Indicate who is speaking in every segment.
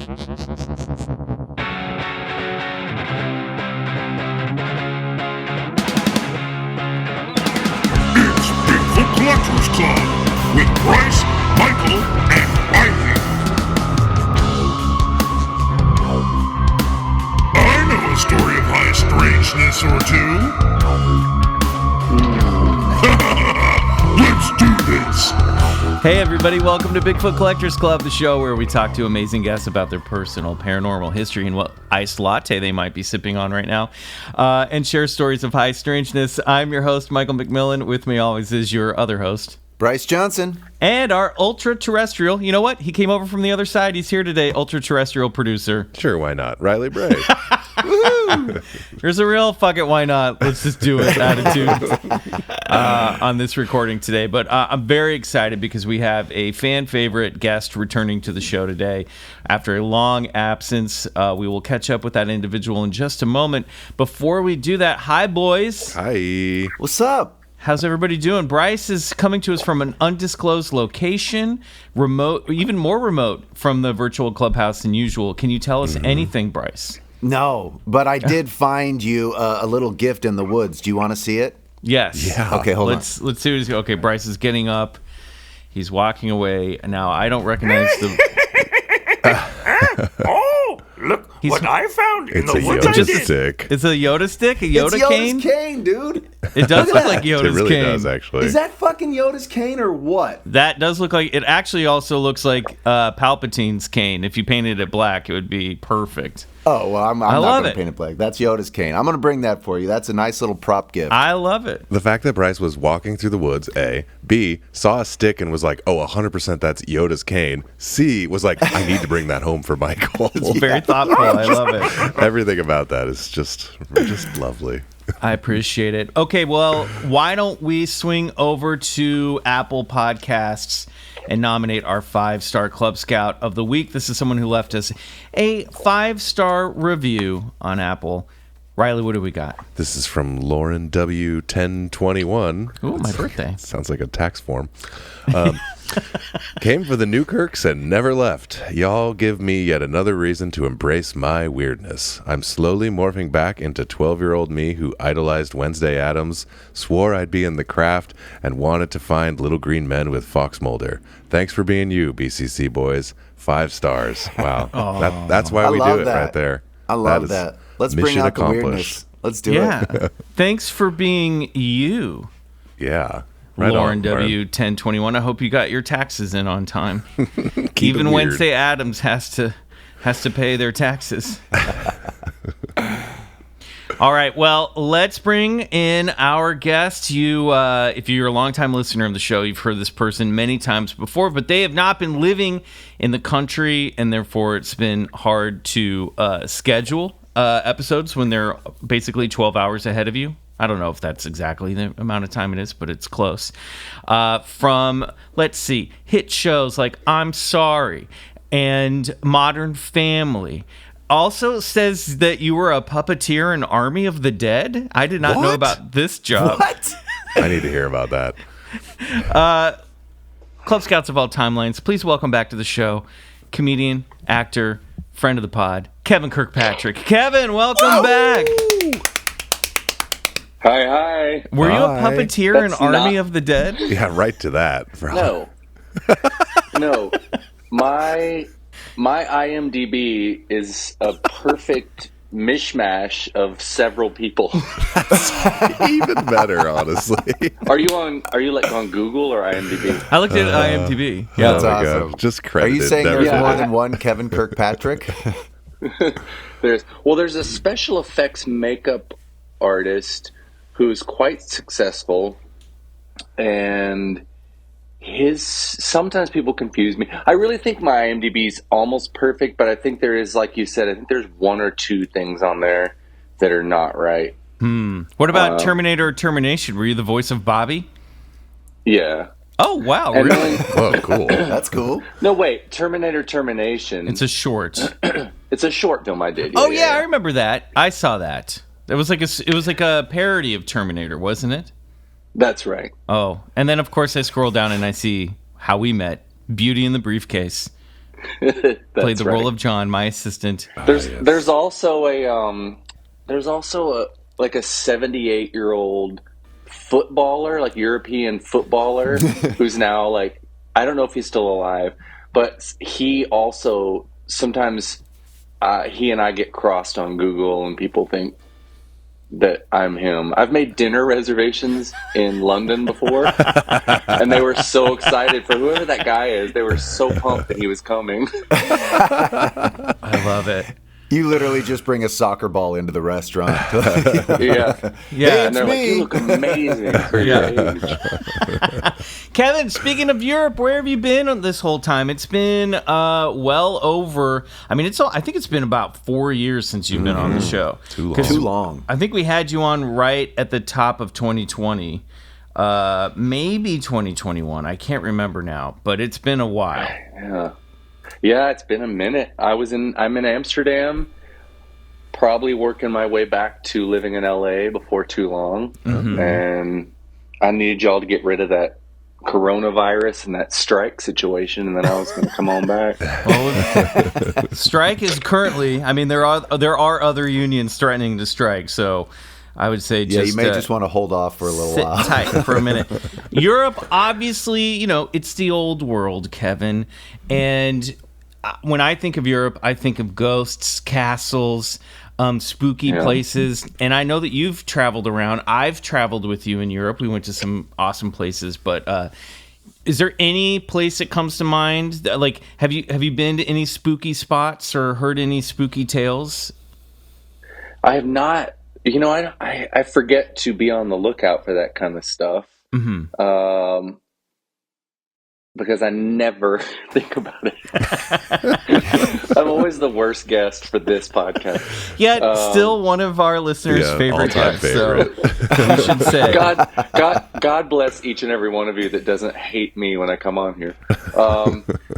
Speaker 1: It's Bigfoot Collectors Club with Bryce, Michael, and Riley. I know a story of high strangeness or two. Let's do this.
Speaker 2: Hey everybody, welcome to Bigfoot Collectors Club, the show where we talk to amazing guests about their personal paranormal history and what iced latte they might be sipping on right now, and share stories of high strangeness. I'm your host, Michael McMillan. With me always is your other host,
Speaker 3: Bryce Johnson.
Speaker 2: and our ultra-terrestrial, you know what? He came over from the other side. He's here today, ultra-terrestrial producer.
Speaker 4: Sure, why not? Riley Bray.
Speaker 2: There's a real fuck it, why not? Let's just do it attitude on this recording today. But I'm very excited because we have a fan favorite guest returning to the show today. After a long absence, we will catch up with that individual in just a moment. Before we do that, hi boys.
Speaker 4: Hi.
Speaker 3: What's up?
Speaker 2: How's everybody doing? Bryce is coming to us from an undisclosed location, remote, even more remote from the virtual clubhouse than usual. Can you tell us anything, Bryce?
Speaker 3: No, but I did find you a little gift in the woods. Do you want to see it?
Speaker 2: Yes.
Speaker 4: Yeah.
Speaker 3: Okay, hold on.
Speaker 2: Let's see what he's. Okay, Bryce is getting up. He's walking away. Now I don't recognize the.
Speaker 1: Oh, look what I found in
Speaker 4: It's
Speaker 1: the
Speaker 4: a
Speaker 1: woods.
Speaker 4: Yoda stick.
Speaker 2: It's a Yoda stick, a Yoda
Speaker 3: it's Yoda's
Speaker 2: cane.
Speaker 3: cane, dude.
Speaker 2: It does look like Yoda's
Speaker 4: It really
Speaker 2: cane.
Speaker 4: does, actually.
Speaker 3: Is that fucking Yoda's cane or what?
Speaker 2: That does look like. It actually also looks like Palpatine's cane. If you painted it black, it would be perfect.
Speaker 3: Oh, well, I'm
Speaker 2: I
Speaker 3: not
Speaker 2: love
Speaker 3: going
Speaker 2: it.
Speaker 3: to paint it black. That's Yoda's cane. I'm going to bring that for you. That's a nice little prop gift.
Speaker 2: I love it.
Speaker 4: The fact that Bryce was walking through the woods, A. B, saw a stick and was like, oh, 100% that's Yoda's cane. C, was like, I need to bring that home for Michael.
Speaker 2: Very thoughtful. I love it.
Speaker 4: Everything about that is just lovely.
Speaker 2: I appreciate it. Okay, well, why don't we swing over to Apple Podcasts and nominate our 5-star Club Scout of the week. This is someone who left us a 5-star review on Apple. Riley, what do we got?
Speaker 4: This is from Lauren W. 1021.
Speaker 2: Ooh, my birthday.
Speaker 4: Sounds like a tax form. Came for the Newkirks and never left. Y'all give me yet another reason to embrace my weirdness. I'm slowly morphing back into 12-year-old me who idolized Wednesday Addams, swore I'd be in the craft, and wanted to find little green men with Fox Mulder. Thanks for being you, BCC boys. 5 stars. Wow. That's why we do it right there.
Speaker 3: I love
Speaker 4: is
Speaker 3: that. Let's bring
Speaker 4: mission
Speaker 3: out the
Speaker 4: accomplished.
Speaker 3: weirdness. Let's do
Speaker 2: Yeah.
Speaker 3: it.
Speaker 2: Thanks for being you,
Speaker 4: Yeah. Right
Speaker 2: Lauren
Speaker 4: on,
Speaker 2: W. 1021. I hope you got your taxes in on time.
Speaker 4: Keep
Speaker 2: Even
Speaker 4: it weird.
Speaker 2: Wednesday Addams has to pay their taxes. All right, well, let's bring in our guest. You, if you're a longtime listener of the show, you've heard this person many times before, but they have not been living in the country, and therefore it's been hard to schedule episodes when they're basically 12 hours ahead of you. I don't know if that's exactly the amount of time it is, but it's close. From, let's see, hit shows like I'm Sorry and Modern Family. Also says that you were a puppeteer in Army of the Dead. I did not know
Speaker 3: What?
Speaker 2: about this job.
Speaker 3: What?
Speaker 4: I need to hear about that.
Speaker 2: Club Scouts of all timelines, please welcome back to the show, comedian, actor, friend of the pod, Kevin Kirkpatrick. Kevin, welcome back.
Speaker 5: Hi.
Speaker 2: Were you a
Speaker 4: Hi.
Speaker 2: puppeteer in
Speaker 5: That's
Speaker 2: Army
Speaker 5: not-
Speaker 2: of the Dead?
Speaker 4: Yeah, right to that.
Speaker 5: No. No. My IMDb is a perfect mishmash of several people.
Speaker 4: Even better, honestly.
Speaker 5: Are you like on Google or IMDb?
Speaker 2: I looked at IMDb.
Speaker 3: Yeah, that's
Speaker 4: Oh my
Speaker 3: awesome.
Speaker 4: God. Just
Speaker 3: Are
Speaker 4: credited.
Speaker 3: you saying
Speaker 4: never
Speaker 3: there's
Speaker 5: Yeah.
Speaker 3: more
Speaker 4: mind.
Speaker 3: than one Kevin Kirkpatrick?
Speaker 5: There's a special effects makeup artist who's quite successful, and sometimes people confuse me. I really think my IMDb is almost perfect, but I think there is, like you said, I think there's 1 or 2 things on there that are not right.
Speaker 2: What about Terminator Termination? Were you the voice of Bobby?
Speaker 5: Yeah.
Speaker 2: Oh, wow.
Speaker 5: And
Speaker 2: Really?
Speaker 5: then,
Speaker 4: Oh, cool.
Speaker 3: That's cool.
Speaker 5: no, wait, Terminator Termination.
Speaker 2: It's a short.
Speaker 5: It's a short film I did.
Speaker 2: Oh, yeah, I remember that. I saw that. It was like a parody of Terminator, wasn't it?
Speaker 5: That's right.
Speaker 2: Oh, and then of course I scroll down and I see How We Met, Beauty in the Briefcase, Played the role of John, my assistant.
Speaker 5: There's also a 78-year-old footballer, like European footballer, who's now like, I don't know if he's still alive, but he also sometimes he and I get crossed on Google, and people think that I'm him. I've made dinner reservations in London before, and they were so excited for whoever that guy is. They were so pumped that he was coming.
Speaker 2: I love it.
Speaker 3: You literally just bring a soccer ball into the restaurant.
Speaker 5: Yeah.
Speaker 3: Hey,
Speaker 5: And they're like, you look amazing for your age.
Speaker 2: Kevin, speaking of Europe, where have you been on this whole time? It's been well over. I mean, I think it's been about 4 years since you've been on the show.
Speaker 4: Too long.
Speaker 3: Too long.
Speaker 2: I think we had you on right at the top of 2020, maybe 2021. I can't remember now, but it's been a while.
Speaker 5: Yeah, it's been a minute. I'm in Amsterdam, probably working my way back to living in LA before too long.
Speaker 2: Mm-hmm.
Speaker 5: And I needed y'all to get rid of that coronavirus and that strike situation, and then I was going to come on back.
Speaker 2: Well, strike is currently, I mean, there are other unions threatening to strike, so I would say just...
Speaker 3: Yeah, you may just want to hold off for a little while.
Speaker 2: Sit tight for a minute. Europe, obviously, it's the old world, Kevin. And when I think of Europe, I think of ghosts, castles, spooky places. And I know that you've traveled around. I've traveled with you in Europe. We went to some awesome places. But is there any place that comes to mind? Like, have you been to any spooky spots or heard any spooky tales?
Speaker 5: I have not. I forget to be on the lookout for that kind of stuff.
Speaker 2: Mm-hmm.
Speaker 5: Because I never think about it. I'm always the worst guest for this podcast.
Speaker 2: Yet, still one of our listeners' favorite guests.
Speaker 4: Favorite.
Speaker 2: So we should say,
Speaker 5: God bless each and every one of you that doesn't hate me when I come on here.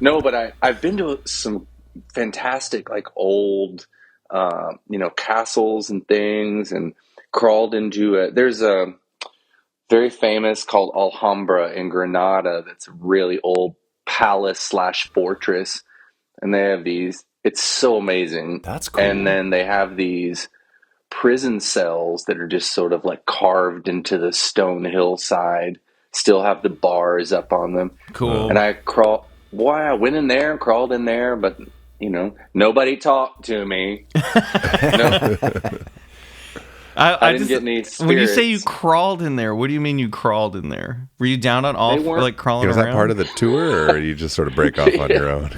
Speaker 5: No, but I've been to some fantastic, like old, castles and things, and crawled into there's a very famous called Alhambra in Granada. That's a really old palace / fortress. And they have these, it's so amazing.
Speaker 3: That's cool.
Speaker 5: And then they have these prison cells that are just sort of like carved into the stone hillside, still have the bars up on them.
Speaker 2: Cool.
Speaker 5: And I went in there and crawled in there, but nobody talked to me. No. I didn't get any spirits.
Speaker 2: When you say you crawled in there, what do you mean you crawled in there? Were you down on all, like crawling
Speaker 4: was
Speaker 2: around?
Speaker 4: that part of the tour, or you just sort of break off on your own?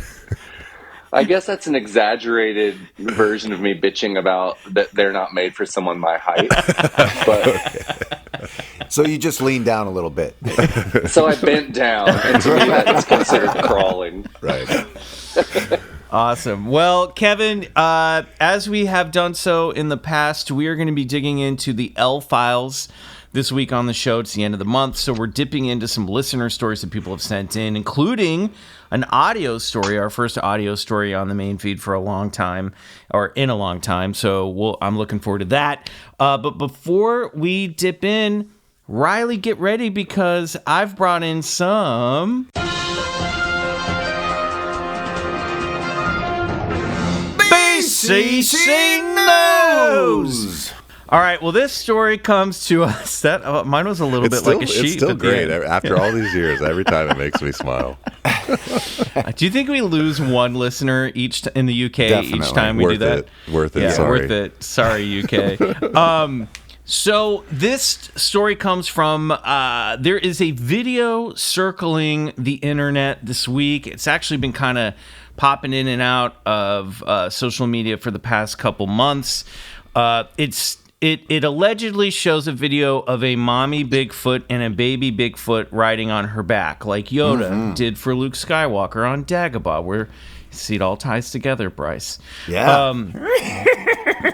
Speaker 5: I guess that's an exaggerated version of me bitching about that they're not made for someone my height. But
Speaker 3: So you just leaned down a little bit.
Speaker 5: So I bent down, and to me that is considered crawling.
Speaker 4: Right.
Speaker 2: Awesome. Well, Kevin, as we have done so in the past, we are going to be digging into the L Files this week on the show. It's the end of the month, so we're dipping into some listener stories that people have sent in, including an audio story, our first audio story on the main feed for a long time, or in a long time. So I'm looking forward to that. But before we dip in, Riley, get ready, because I've brought in some... BCC News! All right, well, this story comes to us. Mine was a little bit like a sheet.
Speaker 4: It's still great. After all these years, every time it makes me smile.
Speaker 2: Do you think we lose one listener in the UK
Speaker 3: Definitely.
Speaker 2: each time we do that?
Speaker 4: Worth it.
Speaker 2: Yeah,
Speaker 4: Sorry.
Speaker 2: worth it. Sorry, UK. So this story comes from, there is a video circling the internet this week. It's actually been kind of popping in and out of social media for the past couple months. It allegedly shows a video of a mommy Bigfoot and a baby Bigfoot riding on her back, like Yoda did for Luke Skywalker on Dagobah, where see, it all ties together, Bryce.
Speaker 3: Yeah.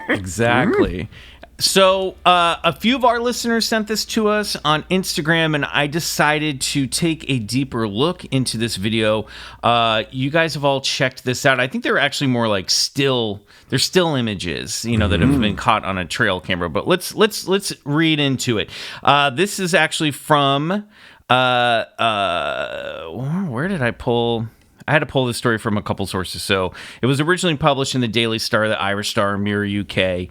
Speaker 2: Exactly. So a few of our listeners sent this to us on Instagram, and I decided to take a deeper look into this video. You guys have all checked this out. I think they're actually more like they're still images, that have been caught on a trail camera. But let's read into it. This is actually from where did I pull? I had to pull this story from a couple sources. So it was originally published in the Daily Star, the Irish Star, Mirror UK.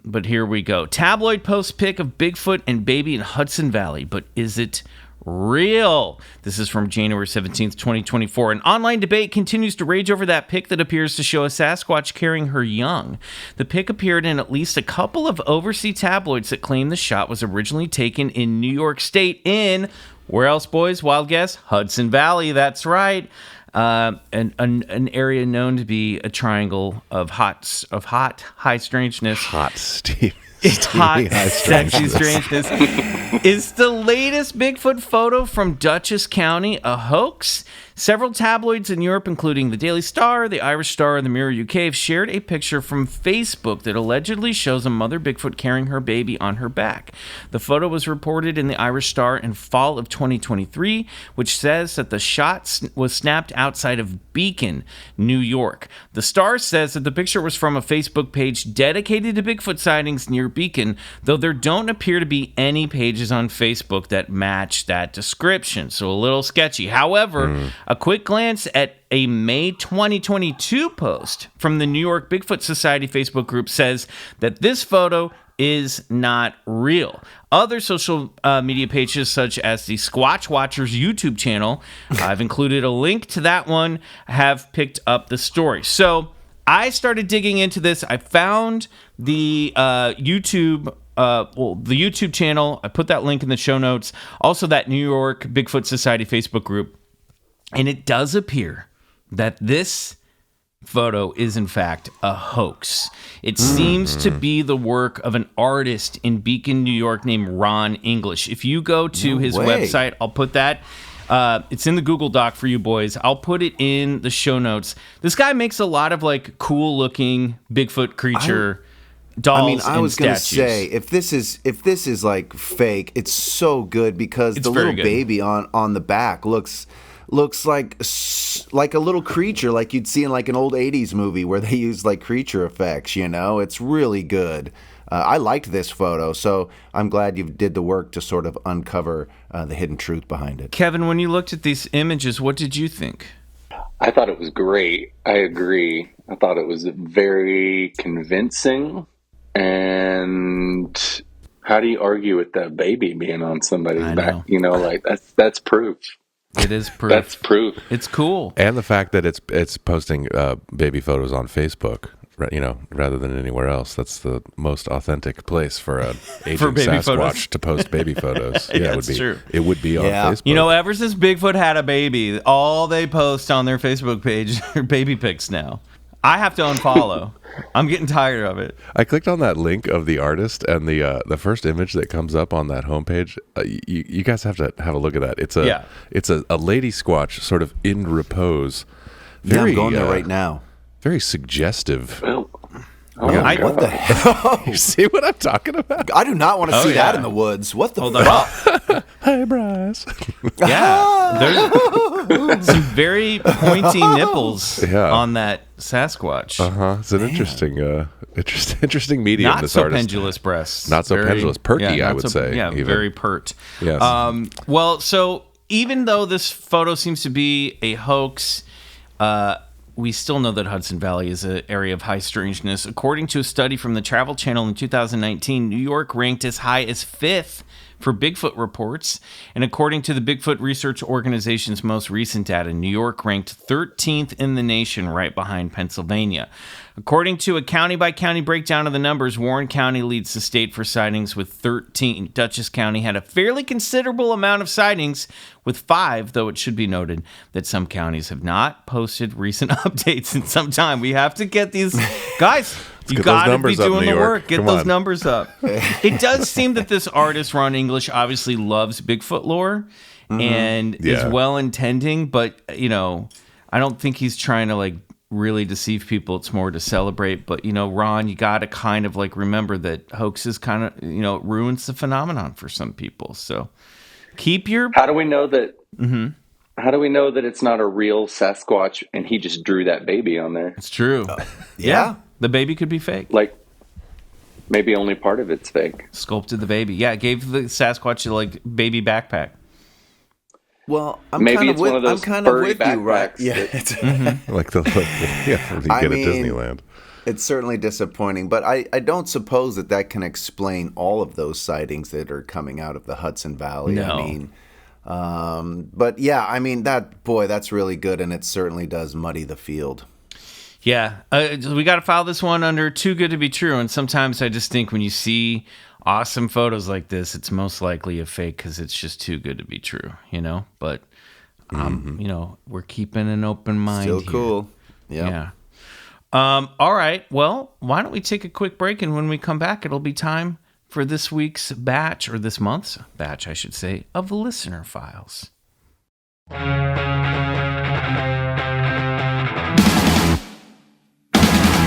Speaker 2: But here we go. Tabloid post pic of Bigfoot and baby in Hudson Valley. But is it real? This is from January 17th, 2024. An online debate continues to rage over that pic that appears to show a Sasquatch carrying her young. The pic appeared in at least a couple of overseas tabloids that claim the shot was originally taken in New York State in, where else, boys? Wild guess? Hudson Valley. That's right. An area known to be a triangle of hot, high strangeness.
Speaker 4: Hot, Steve.
Speaker 2: It's hot, sexy strangeness. Is the latest Bigfoot photo from Dutchess County a hoax? Several tabloids in Europe, including the Daily Star, the Irish Star, and the Mirror UK, have shared a picture from Facebook that allegedly shows a mother Bigfoot carrying her baby on her back. The photo was reported in the Irish Star in fall of 2023, which says that the shot was snapped outside of Beacon, New York. The Star says that the picture was from a Facebook page dedicated to Bigfoot sightings near Beacon, though there don't appear to be any pages on Facebook that match that description, so a little sketchy. However, a quick glance at a May 2022 post from the New York Bigfoot Society Facebook group says that this photo is not real. Other social media pages, such as the Squatch Watchers YouTube channel, I've included a link to that one, have picked up the story. So I started digging into this. I found the YouTube channel. I put that link in the show notes. Also, that New York Bigfoot Society Facebook group. And it does appear that this photo is, in fact, a hoax. It seems to be the work of an artist in Beacon, New York, named Ron English. If you go to his website, I'll put that. It's in the Google Doc for you boys. I'll put it in the show notes. This guy makes a lot of like cool-looking Bigfoot creature dolls.
Speaker 3: I was
Speaker 2: going
Speaker 3: to say, if this is like fake, it's so good because
Speaker 2: It's
Speaker 3: the
Speaker 2: very
Speaker 3: little
Speaker 2: good.
Speaker 3: baby on the back looks like a little creature, like you'd see in like an old 80s movie where they use like creature effects, you know? It's really good. I liked this photo, so I'm glad you did the work to sort of uncover the hidden truth behind it.
Speaker 2: Kevin, when you looked at these images, what did you think?
Speaker 5: I thought it was great. I agree. I thought it was very convincing. And how do you argue with that baby being on somebody's back? You know, like that's proof.
Speaker 2: It is proof.
Speaker 5: That's proof.
Speaker 2: It's cool.
Speaker 4: And the fact that it's posting baby photos on Facebook, you know, rather than anywhere else. That's the most authentic place for an aging
Speaker 2: baby
Speaker 4: Sasquatch
Speaker 2: photos.
Speaker 4: to post baby photos.
Speaker 2: Yeah,
Speaker 4: it would
Speaker 2: it's
Speaker 4: be.
Speaker 2: true.
Speaker 4: It would be on Facebook.
Speaker 2: You know, ever since Bigfoot had a baby, all they post on their Facebook page are baby pics now. I have to unfollow. I'm getting tired of it.
Speaker 4: I clicked on that link of the artist, and the first image that comes up on that homepage. You guys have to have a look at that. It's a lady squatch, sort of in repose.
Speaker 3: I'm going there right now.
Speaker 4: Very suggestive.
Speaker 5: Oh,
Speaker 3: What the hell?
Speaker 4: You see what I'm talking about?
Speaker 3: I do not want to see
Speaker 2: yeah.
Speaker 3: that in the woods. What the
Speaker 2: Hold
Speaker 3: fuck?
Speaker 2: on.
Speaker 4: Hey, Bryce.
Speaker 2: Yeah. There's some very pointy nipples
Speaker 4: Yeah.
Speaker 2: on that Sasquatch.
Speaker 4: It's an interesting medium.
Speaker 2: Not
Speaker 4: this
Speaker 2: so
Speaker 4: artist.
Speaker 2: pendulous breasts.
Speaker 4: Not so pendulous. Perky,
Speaker 2: not
Speaker 4: I would say,
Speaker 2: Yeah,
Speaker 4: even.
Speaker 2: very pert.
Speaker 4: Yes.
Speaker 2: Well, so even though this photo seems to be a hoax, we still know that Hudson Valley is an area of high strangeness. According to a study from the Travel Channel in 2019, New York ranked as high as 5th for Bigfoot reports. And according to the Bigfoot Research Organization's most recent data, New York ranked 13th in the nation, right behind Pennsylvania. According to a county-by-county breakdown of the numbers, Warren County leads the state for sightings with 13. Dutchess County had a fairly considerable amount of sightings with 5, though it should be noted that some counties have not posted recent updates in some time. We have to get these... Guys, you
Speaker 4: get those
Speaker 2: got to be
Speaker 4: numbers up,
Speaker 2: doing
Speaker 4: New
Speaker 2: the
Speaker 4: York.
Speaker 2: work. Get
Speaker 4: Come
Speaker 2: those
Speaker 4: on.
Speaker 2: numbers up. It does seem that this artist, Ron English, obviously loves Bigfoot lore and is well-intending, but, you know, I don't think he's trying to, like, really deceive people. It's more to celebrate. But, you know, Ron, you got to kind of like remember that hoaxes kind of, you know, ruins the phenomenon for some people. So keep your...
Speaker 5: How do we know that? How do we know that it's not a real Sasquatch and he just drew that baby on there?
Speaker 2: It's true.
Speaker 3: Yeah.
Speaker 2: The baby could be fake.
Speaker 5: Like maybe only part of it's fake.
Speaker 2: Sculpted the baby. Yeah, gave the Sasquatch a like baby backpack.
Speaker 3: Well, I'm
Speaker 5: Maybe
Speaker 3: kind
Speaker 5: it's
Speaker 3: of with,
Speaker 5: one of those
Speaker 3: I'm kind of
Speaker 5: furry
Speaker 3: with you, right?
Speaker 5: backpacks
Speaker 3: Yeah,
Speaker 5: that-
Speaker 3: it's,
Speaker 4: Like when you get at Disneyland.
Speaker 3: it's certainly disappointing, but I don't suppose that can explain all of those sightings that are coming out of the Hudson Valley.
Speaker 2: No.
Speaker 3: I mean, but yeah, I mean, that's really good, and it certainly does muddy the field.
Speaker 2: Yeah, we got to file this one under too good to be true. And sometimes I just think when you see awesome photos like this, it's most likely a fake because it's just too good to be true, you know? But, we're keeping an open mind.
Speaker 3: Still
Speaker 2: here.
Speaker 3: cool. Yep.
Speaker 2: Yeah. All right. Well, why don't we take a quick break? And when we come back, it'll be time for this week's batch, or this month's batch, I should say, of the listener files.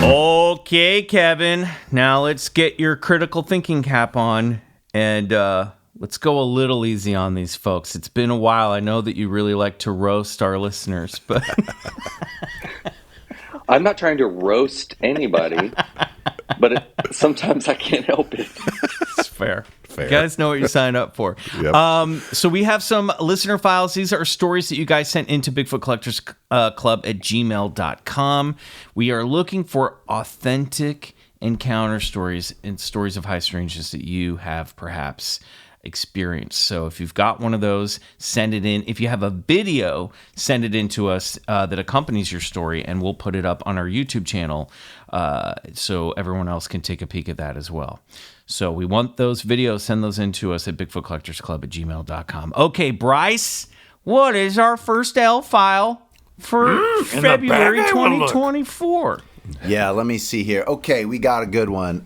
Speaker 2: Okay, Kevin. Now let's get your critical thinking cap on and let's go a little easy on these folks. It's been a while. I know that you really like to roast our listeners, but
Speaker 5: I'm not trying to roast anybody, but sometimes I can't help it.
Speaker 2: it's fair. You guys know what you signed up for.
Speaker 4: Yep.
Speaker 2: So we have some listener files. These are stories that you guys sent into BigfootCollectorsClub at gmail.com. We are looking for authentic encounter stories and stories of high strangeness that you have perhaps experienced. So if you've got one of those, send it in. If you have a video, send it in to us that accompanies your story, and we'll put it up on our YouTube channel so everyone else can take a peek at that as well. So we want those videos. Send those in to us at BigfootCollectorsClub at gmail.com. Okay, Bryce, what is our first L file for February 2024?
Speaker 3: Yeah, let me see here. Okay, we got a good one.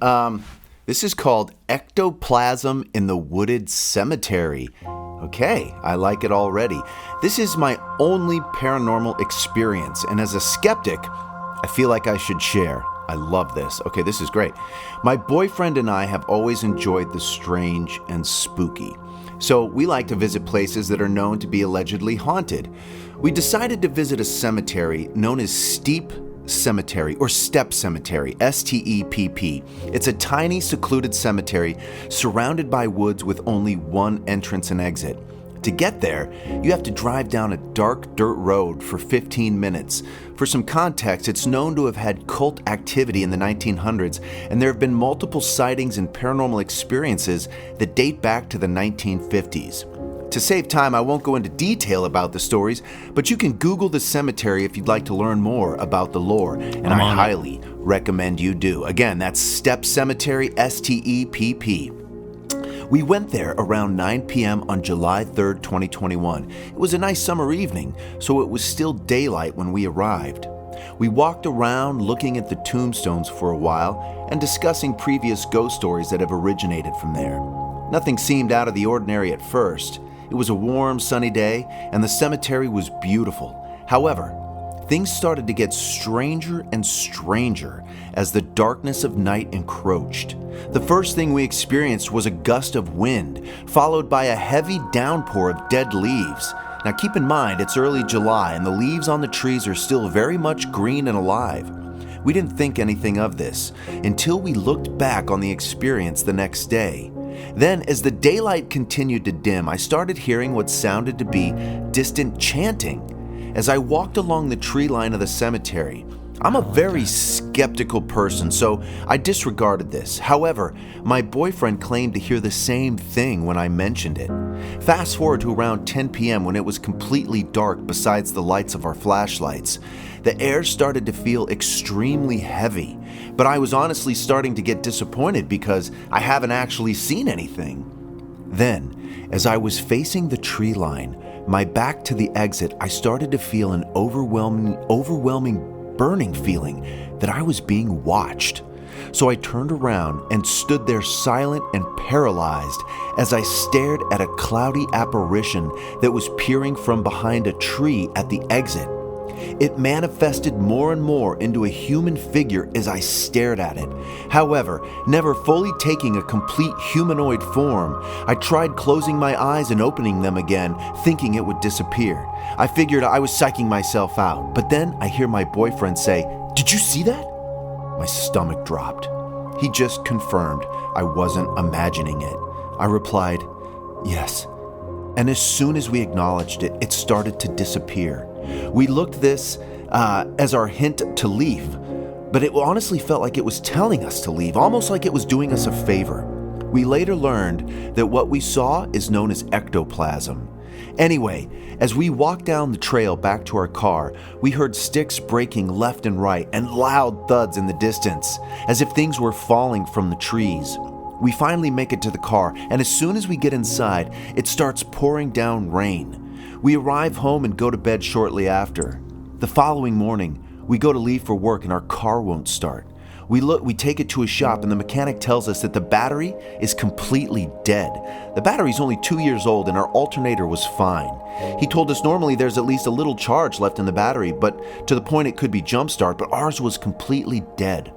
Speaker 3: This is called Ectoplasm in the Wooded Cemetery. Okay, I like it already. This is my only paranormal experience, and as a skeptic, I feel like I should share. I love this. Okay, this is great. My boyfriend and I have always enjoyed the strange and spooky. So we like to visit places that are known to be allegedly haunted. We decided to visit a cemetery known as Steep Cemetery, or Step Cemetery, STEPP. It's a tiny, secluded cemetery surrounded by woods with only one entrance and exit. To get there, you have to drive down a dark dirt road for 15 minutes. For some context, it's known to have had cult activity in the 1900s, and there have been multiple sightings and paranormal experiences that date back to the 1950s. To save time, I won't go into detail about the stories, but you can Google the cemetery if you'd like to learn more about the lore, and I highly recommend you do. Again, that's Step Cemetery, STEPP. We went there around 9 p.m. on July 3rd, 2021. It was a nice summer evening, so it was still daylight when we arrived. We walked around looking at the tombstones for a while and discussing previous ghost stories that have originated from there. Nothing seemed out of the ordinary at first. It was a warm, sunny day, and the cemetery was beautiful. However, things started to get stranger and stranger as the darkness of night encroached. The first thing we experienced was a gust of wind, followed by a heavy downpour of dead leaves. Now keep in mind, it's early July and the leaves on the trees are still very much green and alive. We didn't think anything of this until we looked back on the experience the next day. Then, as the daylight continued to dim, I started hearing what sounded to be distant chanting. As I walked along the tree line of the cemetery, I'm a very skeptical person, so I disregarded this. However, my boyfriend claimed to hear the same thing when I mentioned it. Fast forward to around 10 p.m. when it was completely dark besides the lights of our flashlights. The air started to feel extremely heavy, but I was honestly starting to get disappointed because I haven't actually seen anything. Then, as I was facing the tree line, my back to the exit, I started to feel an overwhelming burning feeling that I was being watched. So I turned around and stood there silent and paralyzed as I stared at a cloudy apparition that was peering from behind a tree at the exit. It manifested more and more into a human figure as I stared at it. However, never fully taking a complete humanoid form, I tried closing my eyes and opening them again, thinking it would disappear. I figured I was psyching myself out, but then I hear my boyfriend say, "Did you see that?" My stomach dropped. He just confirmed I wasn't imagining it. I replied, "Yes, and as soon as we acknowledged it, it started to disappear. We looked this as our hint to leave, but it honestly felt like it was telling us to leave, almost like it was doing us a favor. We later learned that what we saw is known as ectoplasm. Anyway, as we walked down the trail back to our car, we heard sticks breaking left and right and loud thuds in the distance, as if things were falling from the trees. We finally make it to the car, and as soon as we get inside, it starts pouring down rain. We arrive home and go to bed shortly after. The following morning, we go to leave for work and our car won't start. We take it to a shop and the mechanic tells us that the battery is completely dead. The battery's only 2 years old and our alternator was fine. He told us normally there's at least a little charge left in the battery, but to the point it could be jump start, but ours was completely dead.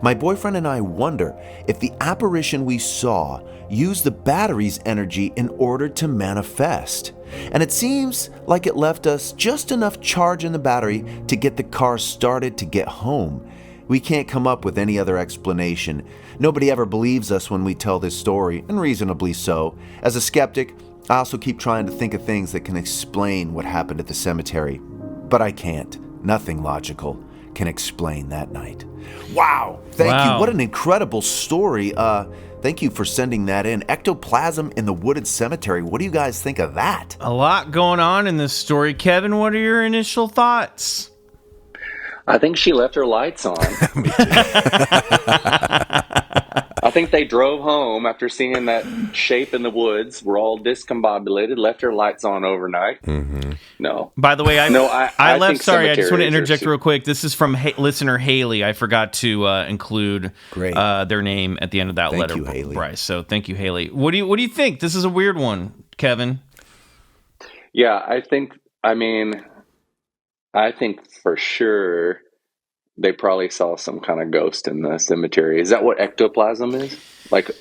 Speaker 3: My boyfriend and I wonder if the apparition we saw used the battery's energy in order to manifest. And it seems like it left us just enough charge in the battery to get the car started to get home. We can't come up with any other explanation. Nobody ever believes us when we tell this story, and reasonably so. As a skeptic, I also keep trying to think of things that can explain what happened at the cemetery. But I can't. Nothing logical can explain that night. Wow! Thank you. What an incredible story. Thank you for sending that in. Ectoplasm in the wooded cemetery. What do you guys think of that?
Speaker 2: A lot going on in this story. Kevin, what are your initial thoughts?
Speaker 5: I think she left her lights on. I think they drove home after seeing that shape in the woods. We're all discombobulated, left her lights on overnight. Mm-hmm. No.
Speaker 2: By the way, I left. Sorry, I just want to interject real quick. This is from listener Haley. I forgot to include their name at the end of that letter,
Speaker 3: Thank you, Haley.
Speaker 2: Bryce. So thank you, Haley. What do you think? This is a weird one, Kevin.
Speaker 5: Yeah, I think for sure they probably saw some kind of ghost in the cemetery. Is that what ectoplasm is? Like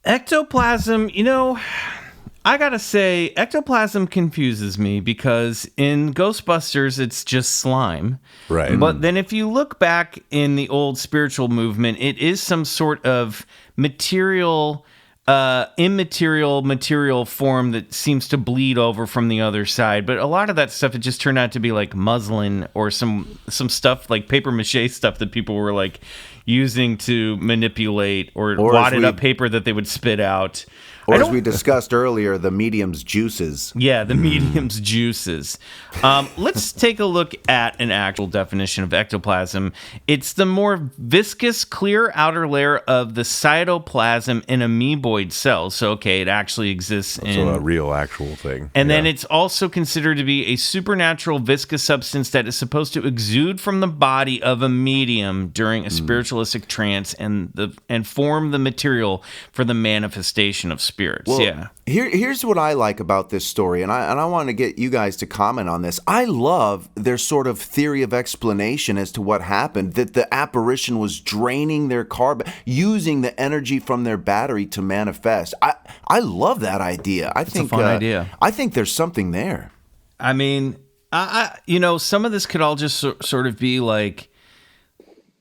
Speaker 2: ectoplasm, I gotta say, ectoplasm confuses me because in Ghostbusters, it's just slime.
Speaker 4: Right.
Speaker 2: But then if you look back in the old spiritual movement, it is some sort of material, material form that seems to bleed over from the other side. But a lot of that stuff, it just turned out to be like muslin or some stuff like paper mache stuff that people were like using to manipulate or wadded up paper that they would spit out.
Speaker 3: Or as we discussed earlier, the medium's juices.
Speaker 2: Yeah, the medium's juices. Let's take a look at an actual definition of ectoplasm. It's the more viscous, clear outer layer of the cytoplasm in amoeboid cells. So, it actually exists in
Speaker 4: a real, actual thing.
Speaker 2: And then it's also considered to be a supernatural viscous substance that is supposed to exude from the body of a medium during a spiritualistic trance and form the material for the manifestation of spirits.
Speaker 3: Well, here's what I like about this story, and I want to get you guys to comment on this. I love their sort of theory of explanation as to what happened, that the apparition was draining their car, using the energy from their battery to manifest. I love that idea. It's a fun idea. I think there's something there.
Speaker 2: I mean, some of this could all just sort of be like,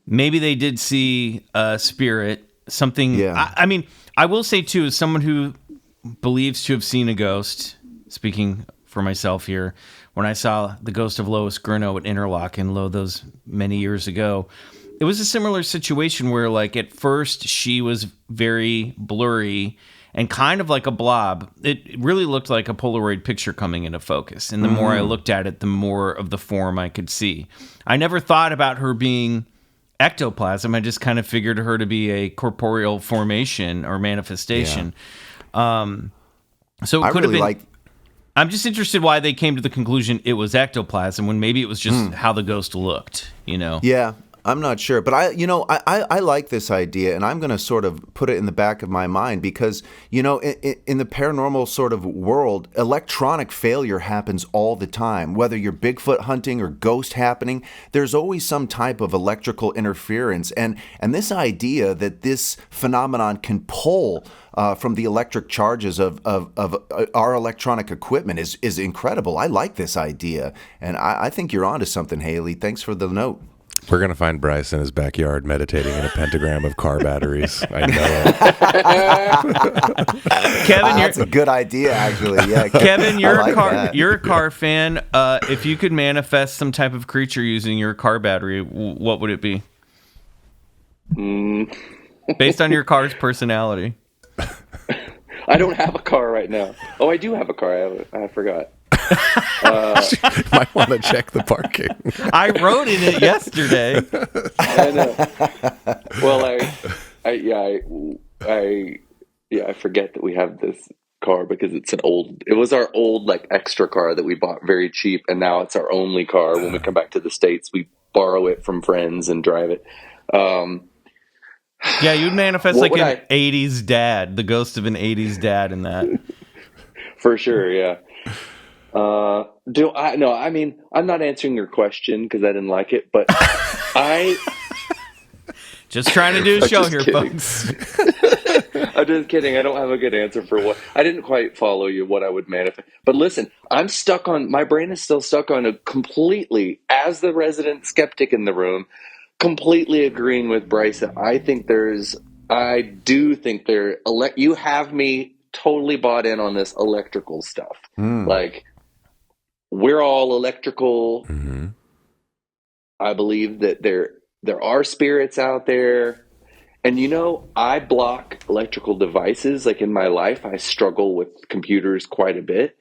Speaker 2: maybe they did see a spirit, something. Yeah. I will say, too, as someone who believes to have seen a ghost, speaking for myself here, when I saw the ghost of Lois Grino at Interlochen, those many years ago, it was a similar situation where, like, at first she was very blurry and kind of like a blob. It really looked like a Polaroid picture coming into focus. And the more I looked at it, the more of the form I could see. I never thought about her being ectoplasm. I just kind of figured her to be a corporeal formation or manifestation. So it could have been. I'm just interested why they came to the conclusion it was ectoplasm when maybe it was just how the ghost looked.
Speaker 3: Yeah, I'm not sure, but I like this idea, and I'm going to sort of put it in the back of my mind because in the paranormal sort of world, electronic failure happens all the time. Whether you're Bigfoot hunting or ghost happening, there's always some type of electrical interference, and this idea that this phenomenon can pull from the electric charges of our electronic equipment is incredible. I like this idea, and I think you're onto something, Haley. Thanks for the note.
Speaker 4: We're going to find Bryce in his backyard meditating in a pentagram of car batteries. I know it.
Speaker 2: Kevin,
Speaker 3: That's a good idea, actually. Yeah,
Speaker 2: Kevin, you're
Speaker 3: I like
Speaker 2: a car.
Speaker 3: that.
Speaker 2: You're a car fan. If you could manifest some type of creature using your car battery, what would it be? Based on your car's personality.
Speaker 5: I don't have a car right now. Oh, I do have a car. I forgot.
Speaker 4: Might want to check the parking.
Speaker 2: I rode in it yesterday.
Speaker 5: I know. Well, I forget that we have this car because it was our old like extra car that we bought very cheap, and now it's our only car. When we come back to the States, we borrow it from friends and drive it.
Speaker 2: Yeah, you'd manifest
Speaker 5: What
Speaker 2: like
Speaker 5: would
Speaker 2: an 80s dad, the ghost of an 80s dad in that.
Speaker 5: For sure, yeah. I mean, I'm not answering your question because I didn't like it, but
Speaker 2: Just trying to do a
Speaker 5: I'm
Speaker 2: show
Speaker 5: just
Speaker 2: here,
Speaker 5: kidding.
Speaker 2: folks.
Speaker 5: I'm just kidding. I don't have a good answer for what I didn't quite follow you. What I would manifest, but listen, my brain is still stuck on a completely, as the resident skeptic in the room, completely agreeing with Bryce. I do think you have me totally bought in on this electrical stuff. Like, we're all electrical.
Speaker 4: Mm-hmm.
Speaker 5: I believe that there are spirits out there. And I block electrical devices. Like in my life, I struggle with computers quite a bit.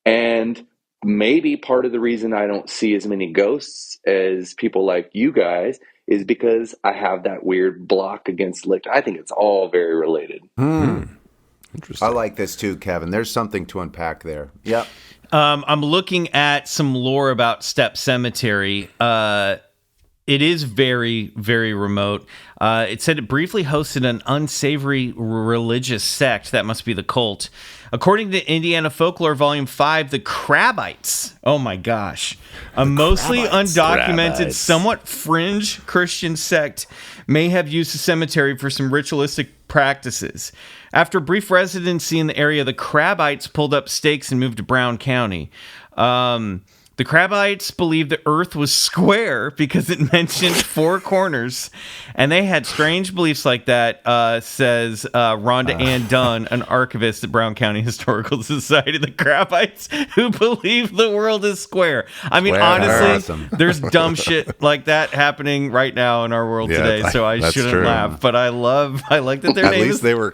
Speaker 5: And maybe part of the reason I don't see as many ghosts as people like you guys is because I have that weird block against I think it's all very related.
Speaker 4: Interesting.
Speaker 3: I like this too, Kevin. There's something to unpack there. Yep.
Speaker 2: I'm looking at some lore about Step Cemetery. It is very, very remote. It said it briefly hosted an unsavory religious sect. That must be the cult. According to Indiana Folklore Volume 5, the Crabites, oh my gosh, a mostly undocumented, somewhat fringe Christian sect may have used the cemetery for some ritualistic practices. After a brief residency in the area, the Crabites pulled up stakes and moved to Brown County. The Crabites believed the earth was square because it mentioned four corners, and they had strange beliefs like that, says Rhonda Ann Dunn, an archivist at Brown County Historical Society. The Crabites who believe the world is square. I mean, honestly,
Speaker 3: Awesome.
Speaker 2: there's dumb shit like that happening right now in our world today, so I
Speaker 4: that's
Speaker 2: shouldn't
Speaker 4: true.
Speaker 2: laugh. But I like that their
Speaker 4: At
Speaker 2: name
Speaker 4: least
Speaker 2: is
Speaker 4: they were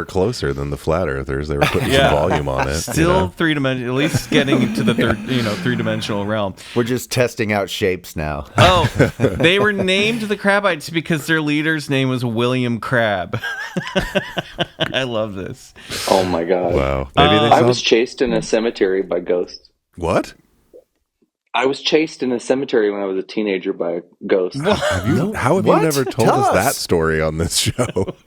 Speaker 4: closer than the flat earthers. They were putting some volume on it.
Speaker 2: still three-dimensional, at least getting into the three-dimensional realm.
Speaker 3: We're just testing out shapes now.
Speaker 2: Oh, they were named the Crabites because their leader's name was William Crab. I love this.
Speaker 5: Oh my God.
Speaker 4: Wow. Maybe they
Speaker 5: I
Speaker 4: saw...
Speaker 5: was chased in a cemetery by ghosts.
Speaker 4: What?
Speaker 5: I was chased in a cemetery when I was a teenager by a ghost.
Speaker 4: How have you never told
Speaker 3: Tell
Speaker 4: us
Speaker 3: us.
Speaker 4: that story on this show?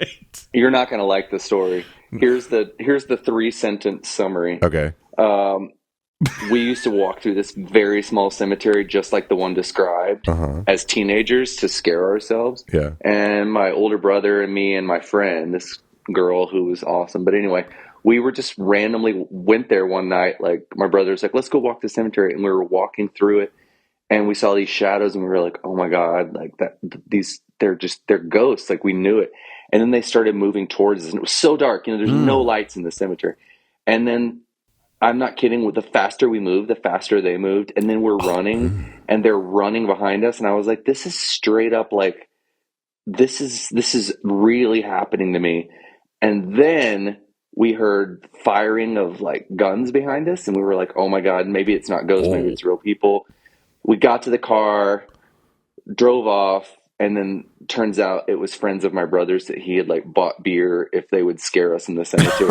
Speaker 5: You're not going to like the story. Here's the 3-sentence summary.
Speaker 4: Okay.
Speaker 5: We used to walk through this very small cemetery, just like the one described, as teenagers to scare ourselves.
Speaker 4: Yeah.
Speaker 5: And my older brother and me and my friend, this girl who was awesome. But anyway, we were just randomly went there one night. Like, my brother's like, let's go walk the cemetery. And we were walking through it, and we saw these shadows, and we were like, oh my God, like that, they're ghosts. Like, we knew it. And then they started moving towards us, and it was so dark, there's no lights in the cemetery. And then, I'm not kidding, with the faster we moved, the faster they moved. And then we're running, and they're running behind us. And I was like, this is straight up, like, this is really happening to me. And then we heard firing of like guns behind us, and we were like, oh my God, maybe it's not ghosts, maybe it's real people. We got to the car, drove off, and then turns out it was friends of my brother's that he had like bought beer if they would scare us in the cemetery.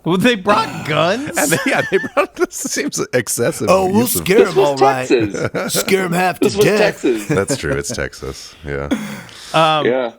Speaker 2: Well, they brought guns?
Speaker 4: They brought this. Seems excessive.
Speaker 3: Oh, we'll
Speaker 4: use of-
Speaker 3: scare
Speaker 5: This
Speaker 3: them all
Speaker 5: was
Speaker 3: right.
Speaker 5: Texas.
Speaker 3: Scare them half to
Speaker 5: This was
Speaker 3: death.
Speaker 5: Texas.
Speaker 4: That's true. It's Texas. Yeah.
Speaker 5: Yeah.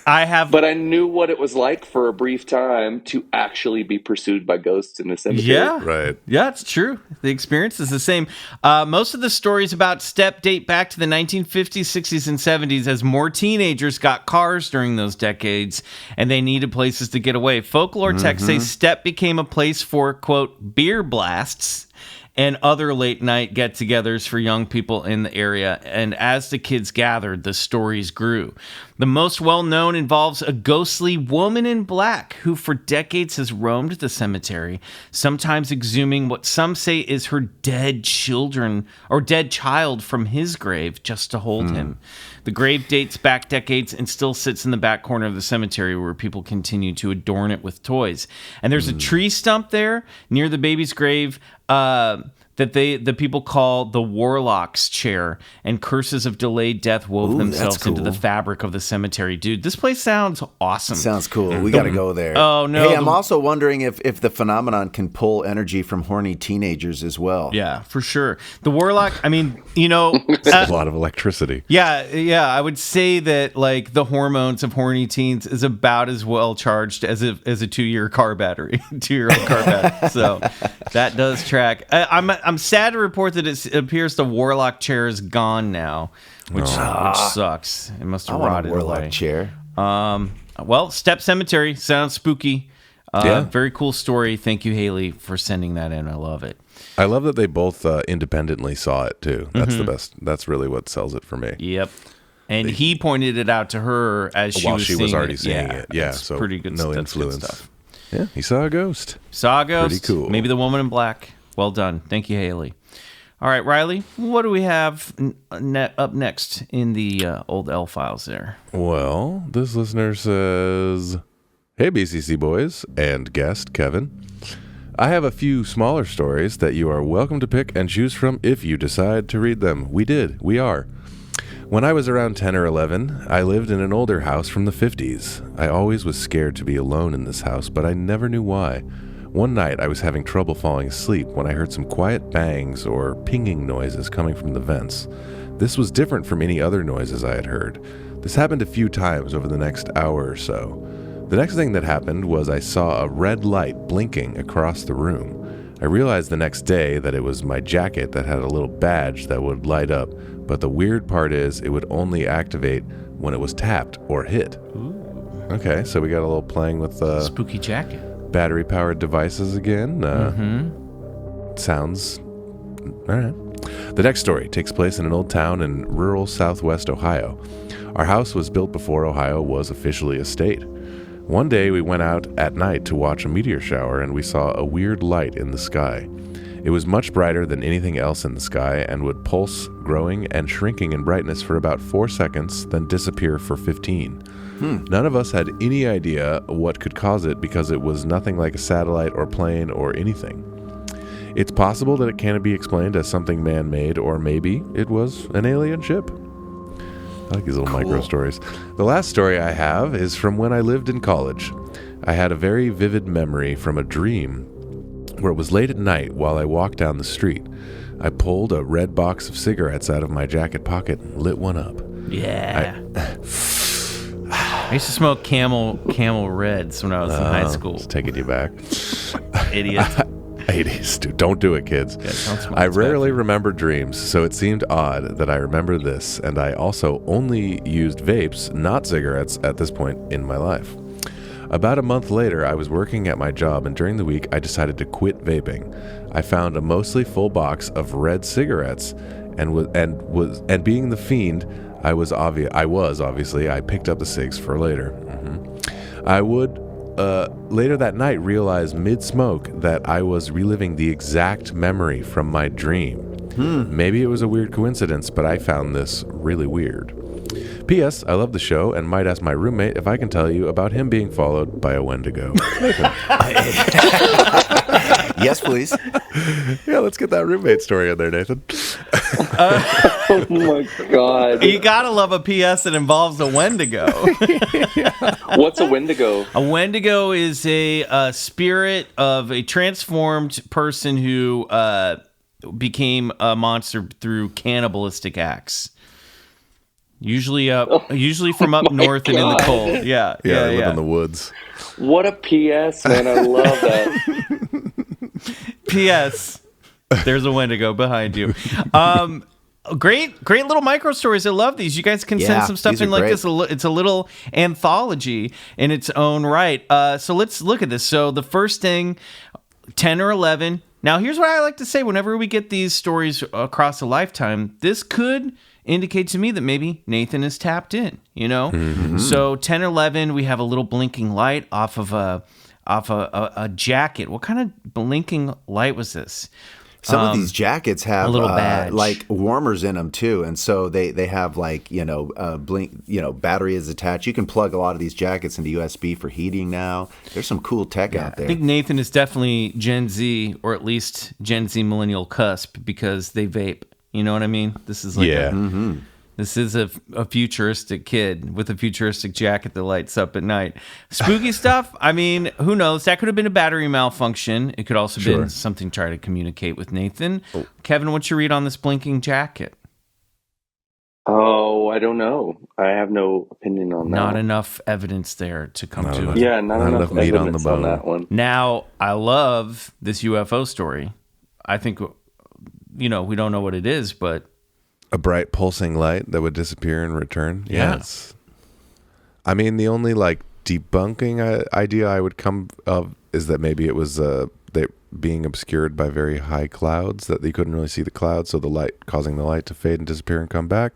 Speaker 2: I have...
Speaker 5: But I knew what it was like for a brief time to actually be pursued by ghosts in the cemetery.
Speaker 2: Yeah.
Speaker 4: Right.
Speaker 2: Yeah, it's true. The experience is the same. Most of the stories about Step date back to the 1950s, 60s, and 70s as more teenagers got cars during those decades and they needed places to get away. Folklore texts say Step became a place for, quote, beer blasts and other late night get-togethers for young people in the area. And as the kids gathered, the stories grew. The most well-known involves a ghostly woman in black who for decades has roamed the cemetery, sometimes exhuming what some say is her dead children or dead child from his grave just to hold him. The grave dates back decades and still sits in the back corner of the cemetery where people continue to adorn it with toys. And there's a tree stump there near the baby's grave that the people call the Warlock's Chair, and curses of delayed death wove themselves into the fabric of the cemetery. Dude, this place sounds awesome.
Speaker 3: Sounds cool. We got to go there.
Speaker 2: Oh, no.
Speaker 3: Hey, I'm also wondering if the phenomenon can pull energy from horny teenagers as well.
Speaker 2: Yeah, for sure. The Warlock, I mean, you know...
Speaker 4: a lot of electricity.
Speaker 2: Yeah, I would say that like the hormones of horny teens is about as well charged as a 2-year car battery, 2-year-old car battery. So that does track. I'm sad to report that it appears the Warlock Chair is gone now, which sucks. It must have rotted
Speaker 3: Warlock
Speaker 2: away.
Speaker 3: Chair.
Speaker 2: Well, Step Cemetery sounds spooky.
Speaker 4: Yeah.
Speaker 2: Very cool story. Thank you, Haley, for sending that in. I love it.
Speaker 4: I love that they both independently saw it too. That's the best. That's really what sells it for me.
Speaker 2: Yep. And he pointed it out to her as
Speaker 4: While
Speaker 2: was
Speaker 4: she
Speaker 2: seeing
Speaker 4: was already
Speaker 2: it.
Speaker 4: seeing it. Yeah,
Speaker 2: that's
Speaker 4: so
Speaker 2: pretty good.
Speaker 4: no
Speaker 2: That's good
Speaker 4: influence.
Speaker 2: stuff.
Speaker 4: Yeah, he saw a ghost.
Speaker 2: Saw a ghost.
Speaker 4: Pretty cool.
Speaker 2: Maybe the woman in black. Well done. Thank you, Haley. All right, Riley, what do we have up next in the old L files there?
Speaker 4: Well, this listener says, "Hey, BCC boys and guest Kevin. I have a few smaller stories that you are welcome to pick and choose from if you decide to read them. We are. When I was around 10 or 11, I lived in an older house from the 50s. I always was scared to be alone in this house, but I never knew why. One night, I was having trouble falling asleep when I heard some quiet bangs or pinging noises coming from the vents. This was different from any other noises I had heard. This happened a few times over the next hour or so. The next thing that happened was I saw a red light blinking across the room. I realized the next day that it was my jacket that had a little badge that would light up, but the weird part is it would only activate when it was tapped or hit." Ooh. Okay, so we got a little playing with
Speaker 2: Spooky jacket.
Speaker 4: battery-powered devices again. Sounds... all right. The next story takes place in an old town in rural southwest Ohio. Our house was built before Ohio was officially a state. One day we went out at night to watch a meteor shower and we saw a weird light in the sky. It was much brighter than anything else in the sky and would pulse, growing and shrinking in brightness for about 4 seconds, then disappear for 15. None of us had any idea what could cause it because it was nothing like a satellite or plane or anything. It's possible that it can be explained as something man-made, or maybe it was an alien ship. I like these little micro stories. The last story I have is from when I lived in college. I had a very vivid memory from a dream where it was late at night while I walked down the street. I pulled a red box of cigarettes out of my jacket pocket and lit one up.
Speaker 2: Yeah. I used to smoke Camel Reds when I was in high school.
Speaker 4: It's taking you back.
Speaker 2: Idiot.
Speaker 4: 80s, dude. Don't do it, kids.
Speaker 2: Yeah, don't smoke.
Speaker 4: I
Speaker 2: It's
Speaker 4: rarely
Speaker 2: bad.
Speaker 4: remember dreams, so it seemed odd that I remember this, and I also only used vapes, not cigarettes, at this point in my life. About a month later, I was working at my job, and during the week, I decided to quit vaping. I found a mostly full box of red cigarettes, and being the fiend I was, obviously, I picked up the cigs for later. I would later that night realize mid-smoke that I was reliving the exact memory from my dream. Maybe it was a weird coincidence, but I found this really weird. P.S. I love the show and might ask my roommate if I can tell you about him being followed by a Wendigo.
Speaker 3: Yes, please.
Speaker 4: Yeah, let's get that roommate story in there, Nathan.
Speaker 5: Oh my God.
Speaker 2: You gotta love a PS that involves a Wendigo.
Speaker 5: What's a Wendigo?
Speaker 2: A Wendigo is a spirit of a transformed person who became a monster through cannibalistic acts. Usually from up north and in the cold. Yeah,
Speaker 4: They live in the woods.
Speaker 5: What a PS, man. I love that.
Speaker 2: P.S. There's a Wendigo behind you. Great little micro stories. I love these. You guys can send
Speaker 3: Yeah,
Speaker 2: some stuff
Speaker 3: these
Speaker 2: in
Speaker 3: are
Speaker 2: like
Speaker 3: great.
Speaker 2: this. It's a little anthology in its own right. So let's look at this. So the first thing, 10 or 11, Now, here's what I like to say whenever we get these stories across a lifetime. This could indicate to me that maybe Nathan is tapped in, you know?
Speaker 3: Mm-hmm.
Speaker 2: So 10 or 11, we have a little blinking light off of a jacket. What kind of blinking light was this?
Speaker 3: Some of these jackets have
Speaker 2: a little badge.
Speaker 3: like warmers in them too, and so they have like blink battery is attached. You can plug a lot of these jackets into USB for heating now. There's some cool tech out there.
Speaker 2: I think Nathan is definitely Gen Z, or at least Gen Z millennial cusp, because they vape. You know what I mean? This is like this is a futuristic kid with a futuristic jacket that lights up at night. Spooky stuff. I mean, who knows? That could have been a battery malfunction. It could also have been something trying to communicate with Nathan. Oh. Kevin, what's your read on this blinking jacket?
Speaker 5: Oh, I don't know. I have no opinion on that.
Speaker 2: Not enough evidence there to come to it.
Speaker 5: Yeah, not enough
Speaker 4: meat on the bone.
Speaker 5: On that one.
Speaker 2: Now, I love this UFO story. I think, we don't know what it is, but
Speaker 4: a bright pulsing light that would disappear and return.
Speaker 2: Yeah.
Speaker 4: I mean, the only like debunking idea I would come of is that maybe it was they being obscured by very high clouds, that they couldn't really see the clouds, so the light causing the light to fade and disappear and come back.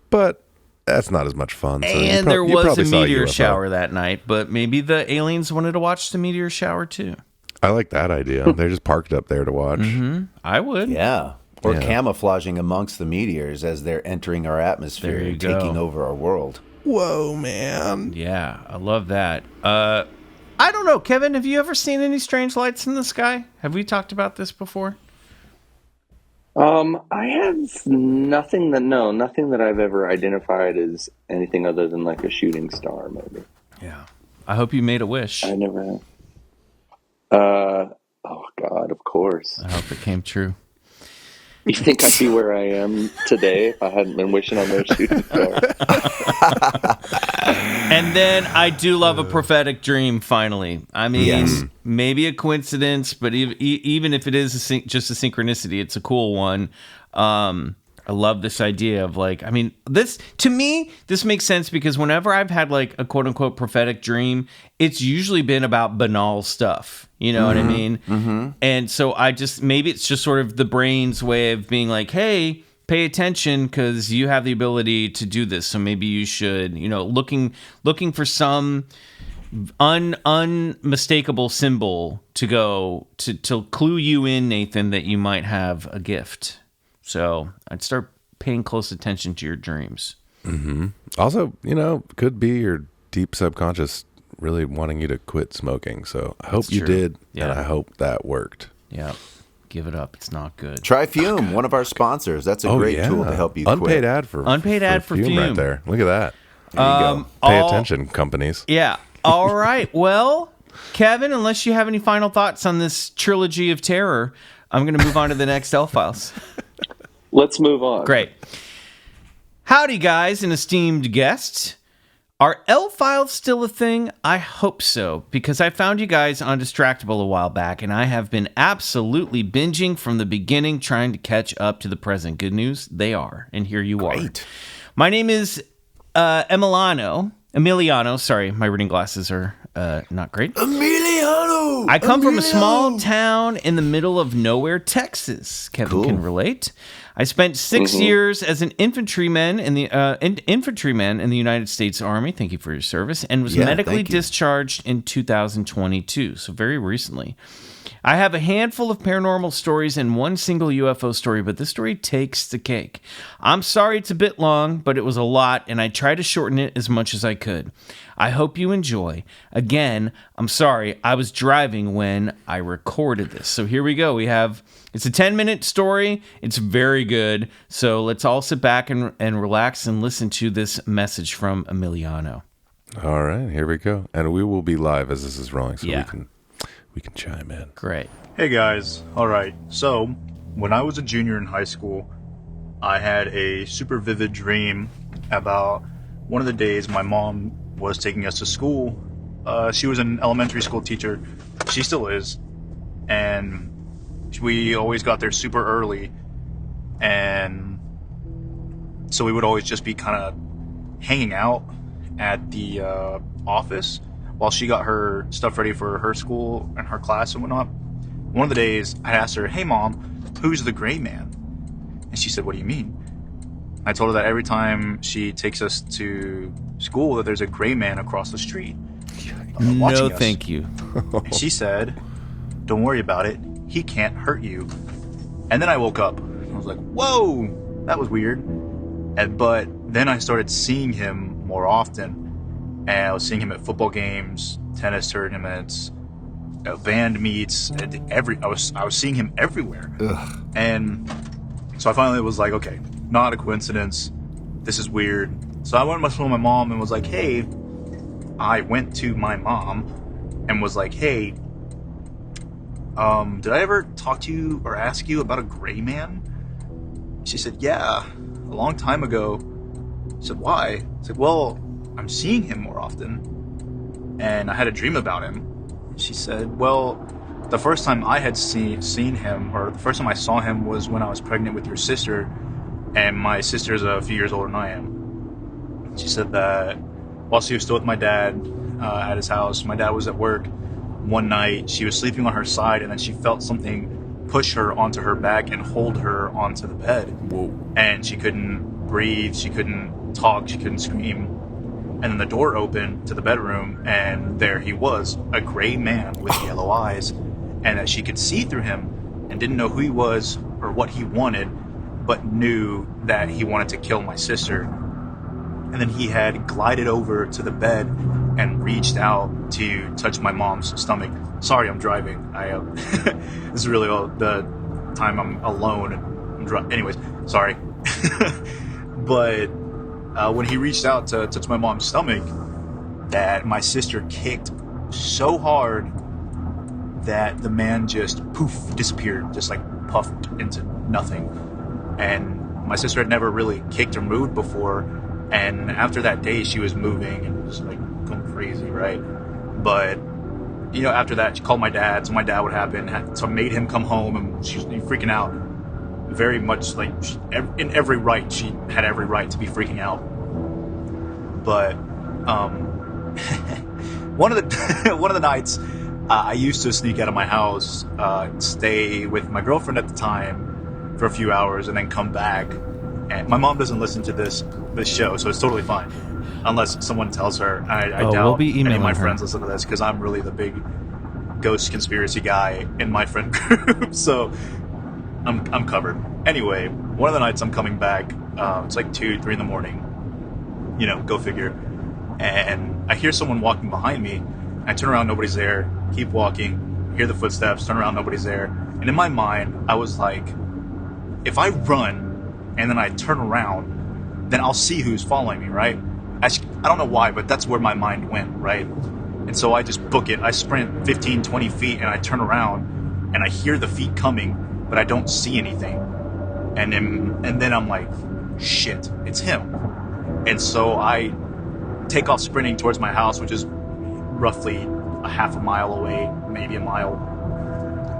Speaker 4: But that's not as much fun. So
Speaker 2: and there was a meteor shower that night, but maybe the aliens wanted to watch the meteor shower too.
Speaker 4: I like that idea. They're just parked up there to watch.
Speaker 2: Mm-hmm. I would.
Speaker 3: Yeah. Or camouflaging amongst the meteors as they're entering our atmosphere and taking over our world.
Speaker 4: Whoa, man.
Speaker 2: Yeah, I love that. I don't know, Kevin, have you ever seen any strange lights in the sky? Have we talked about this before?
Speaker 5: I have nothing that I've ever identified as anything other than like a shooting star, maybe.
Speaker 2: Yeah. I hope you made a wish.
Speaker 5: I never have. Oh God, of course.
Speaker 2: I hope it came true.
Speaker 5: You think I'd be where I am today if I hadn't been wishing on those shooting stars?
Speaker 2: And then I do love a prophetic dream, finally. I mean, maybe a coincidence, but even if it is just a synchronicity, it's a cool one. I love this idea of like, I mean, this makes sense because whenever I've had like a quote unquote prophetic dream, it's usually been about banal stuff. You know what I mean? Mm-hmm. And so maybe it's just sort of the brain's way of being like, hey, pay attention because you have the ability to do this. So maybe you should, looking for some unmistakable symbol to go to clue you in, Nathan, that you might have a gift. So I'd start paying close attention to your dreams.
Speaker 4: Mm-hmm. Also, could be your deep subconscious really wanting you to quit smoking. So I hope you did, and I hope that worked.
Speaker 2: Yeah. Give it up. It's not good.
Speaker 3: Try Fume, one of our sponsors. That's a great tool to help you quit.
Speaker 4: Unpaid ad for Fume right there. Look at that. There you go. Pay attention, companies.
Speaker 2: Yeah. All right. Well, Kevin, unless you have any final thoughts on this trilogy of terror, I'm going to move on to the next L-Files.
Speaker 5: Let's move on.
Speaker 2: Great. Howdy, guys and esteemed guests. Are L-Files still a thing? I hope so, because I found you guys on Distractable a while back, and I have been absolutely binging from the beginning, trying to catch up to the present. Good news, they are, and here you are. My name is Emiliano. Sorry, my reading glasses are not great.
Speaker 3: Emiliano!
Speaker 2: I come from a small town in the middle of nowhere, Texas. Kevin can relate. I spent 6 years as an infantryman in the United States Army. Thank you for your service. And was medically discharged in 2022, so very recently. I have a handful of paranormal stories and one single UFO story, but this story takes the cake. I'm sorry it's a bit long, but it was a lot, and I tried to shorten it as much as I could. I hope you enjoy. Again, I'm sorry, I was driving when I recorded this. So here we go. It's a 10-minute story. It's very good. So let's all sit back and relax and listen to this message from Emiliano.
Speaker 4: All right, here we go. And we will be live as this is rolling, so we can chime in.
Speaker 2: Great.
Speaker 6: Hey guys. All right. So, when I was a junior in high school, I had a super vivid dream about one of the days my mom was taking us to school. She was an elementary school teacher. She still is. And we always got there super early. And so we would always just be kind of hanging out at the office while she got her stuff ready for her school and her class and whatnot. one of the days I asked her, "Hey mom, who's the gray man?" And she said, "What do you mean?" I told her that every time she takes us to school that there's a gray man across the street watching
Speaker 2: No,
Speaker 6: us.
Speaker 2: thank you.
Speaker 6: And she said, "Don't worry about it. He can't hurt you." And then I woke up. I was like, whoa, that was weird. But then I started seeing him more often. And I was seeing him at football games, tennis tournaments, band meets. I was seeing him everywhere.
Speaker 3: Ugh.
Speaker 6: And so I finally was like, okay, not a coincidence. This is weird. So I went to my mom and was like, hey, I went to my mom and was like, hey, did I ever talk to you or ask you about a gray man? She said, yeah, a long time ago. I said, why? I said, well, I'm seeing him more often, and I had a dream about him. She said, well, the first time I had seen him, or the first time I saw him, was when I was pregnant with your sister, and my sister's a few years older than I am. She said that while she was still with my dad at his house, my dad was at work. One night, she was sleeping on her side, and then she felt something push her onto her back and hold her onto the bed.
Speaker 4: Whoa.
Speaker 6: And she couldn't breathe, she couldn't talk, she couldn't scream. And then the door opened to the bedroom, and there he was, a gray man with yellow eyes, and that she could see through him and didn't know who he was or what he wanted, but knew that he wanted to kill my sister. And then he had glided over to the bed and reached out to touch my mom's stomach. Sorry, I'm driving. This is really all the time I'm alone and I'm anyways, sorry. But when he reached out to touch my mom's stomach, that my sister kicked so hard that the man just poof disappeared, just like puffed into nothing. And my sister had never really kicked or moved before. And after that day, she was moving and just like going crazy, right? But, you know, after that, she called my dad, so my dad would happen. So I made him come home, and she was freaking out. Very much like, in every right, she had every right to be freaking out. But, one of the nights, I used to sneak out of my house, stay with my girlfriend at the time for a few hours, and then come back. And my mom doesn't listen to this show, so it's totally fine, unless someone tells her. I doubt
Speaker 2: we'll be
Speaker 6: any of
Speaker 2: emailing
Speaker 6: my
Speaker 2: her.
Speaker 6: friends listen to this, because I'm really the big ghost conspiracy guy in my friend group. So I'm covered. Anyway, one of the nights I'm coming back, it's like 2, 3 in the morning. You know, go figure. And I hear someone walking behind me. I turn around, nobody's there. Keep walking. Hear the footsteps. Turn around, nobody's there. And in my mind, I was like, if I run and then I turn around, then I'll see who's following me, right? I don't know why, but that's where my mind went, right? And so I just book it. I sprint 15, 20 feet, and I turn around, and I hear the feet coming, but I don't see anything. And then I'm like, shit, it's him. And so I take off sprinting towards my house, which is roughly a half a mile away, maybe a mile.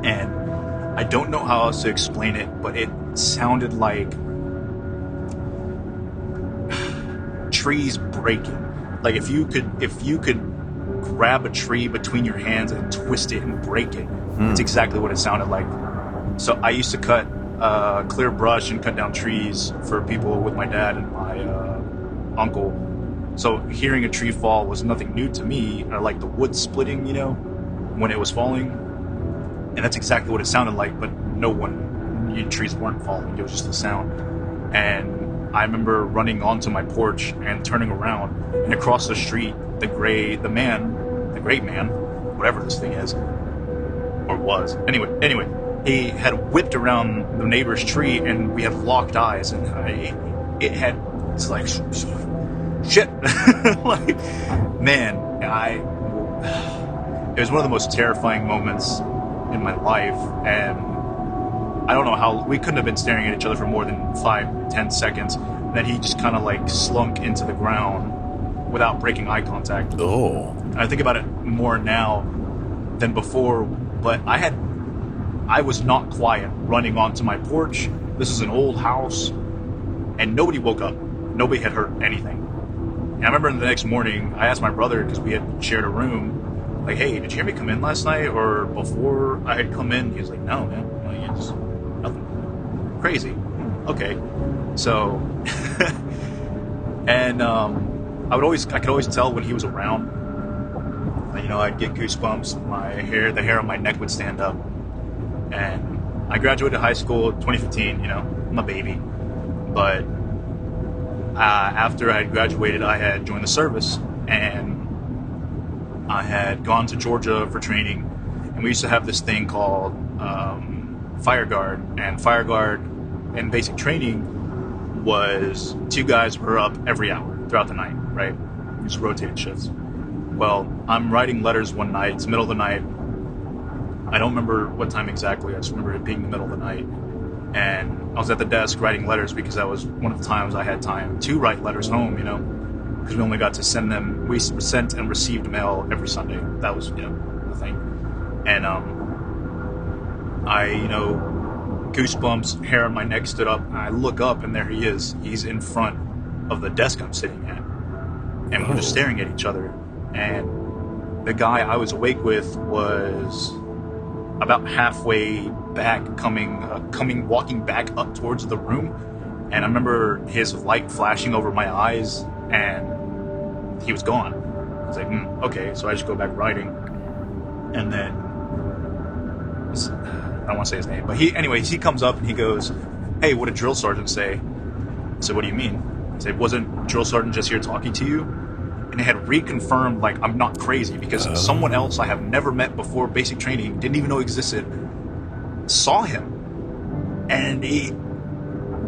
Speaker 6: And I don't know how else to explain it, but it sounded like trees breaking. Like if you could grab a tree between your hands and twist it and break it. That's exactly what it sounded like. So I used to cut clear brush and cut down trees for people with my dad and my uncle. So hearing a tree fall was nothing new to me. I like the wood splitting, you know, when it was falling. And that's exactly what it sounded like, but trees weren't falling. It was just the sound. And I remember running onto my porch and turning around, and across the street, the great man, whatever this thing is, or was. Anyway, he had whipped around the neighbor's tree, and we had locked eyes, and it's like, shit. Like, man, it was one of the most terrifying moments in my life, and I don't know how, we couldn't have been staring at each other for more than 5-10 seconds. Then he just kind of like slunk into the ground without breaking eye contact.
Speaker 4: Oh.
Speaker 6: I think about it more now than before, but I was not quiet running onto my porch. This is an old house, and nobody woke up. Nobody had heard anything. And I remember the next morning, I asked my brother, because we had shared a room, like, hey, did you hear me come in last night or before I had come in? He was like, no, man. I'm like, just nothing crazy. Okay. So, and I could always tell when he was around. You know, I'd get goosebumps. The hair on my neck would stand up. And I graduated high school 2015. You know, I'm a baby. But after I had graduated, I had joined the service, and I had gone to Georgia for training. And we used to have this thing called Fire Guard. And Fire Guard in basic training was 2 guys were up every hour throughout the night, right? Just rotated shifts. Well, I'm writing letters one night. It's the middle of the night. I don't remember what time exactly. I just remember it being the middle of the night. And I was at the desk writing letters because that was one of the times I had time to write letters home, you know, because we only got to send them. We sent and received mail every Sunday. That was, you know, the thing. And I, you know, goosebumps, hair on my neck stood up. And I look up, and there he is. He's in front of the desk I'm sitting at. And we're just staring at each other. And the guy I was awake with was about halfway back, walking back up towards the room. And I remember his light flashing over my eyes, and he was gone. I was like, okay. So I just go back writing. And then, I don't want to say his name, but he comes up and he goes, hey, what did drill sergeant say? I said, what do you mean? I said, wasn't drill sergeant just here talking to you? And it had reconfirmed, like, I'm not crazy, because someone else I have never met before basic training, didn't even know existed, saw him. And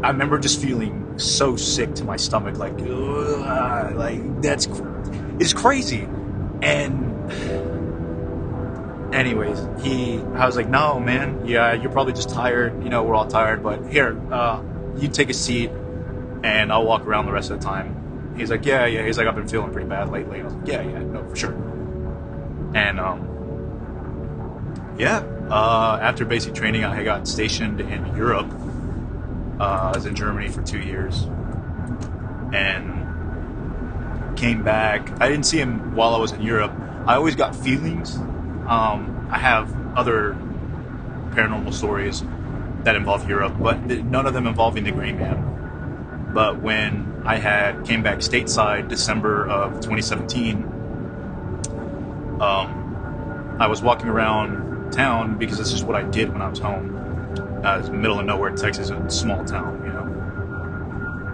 Speaker 6: I remember just feeling so sick to my stomach, like, it's crazy. And anyways, I was like, no, man, yeah, you're probably just tired, you know, we're all tired, but here, you take a seat, and I'll walk around the rest of the time. He's like, yeah. He's like, I've been feeling pretty bad lately. I was like, yeah, no, for sure. And, after basic training, I got stationed in Europe. I was in Germany for 2 years. And came back. I didn't see him while I was in Europe. I always got feelings. I have other paranormal stories that involve Europe, but none of them involving the Gray Man. But when I came back stateside December of 2017, I was walking around town because this is what I did when I was home. I was in the middle of nowhere, Texas, a small town, you know.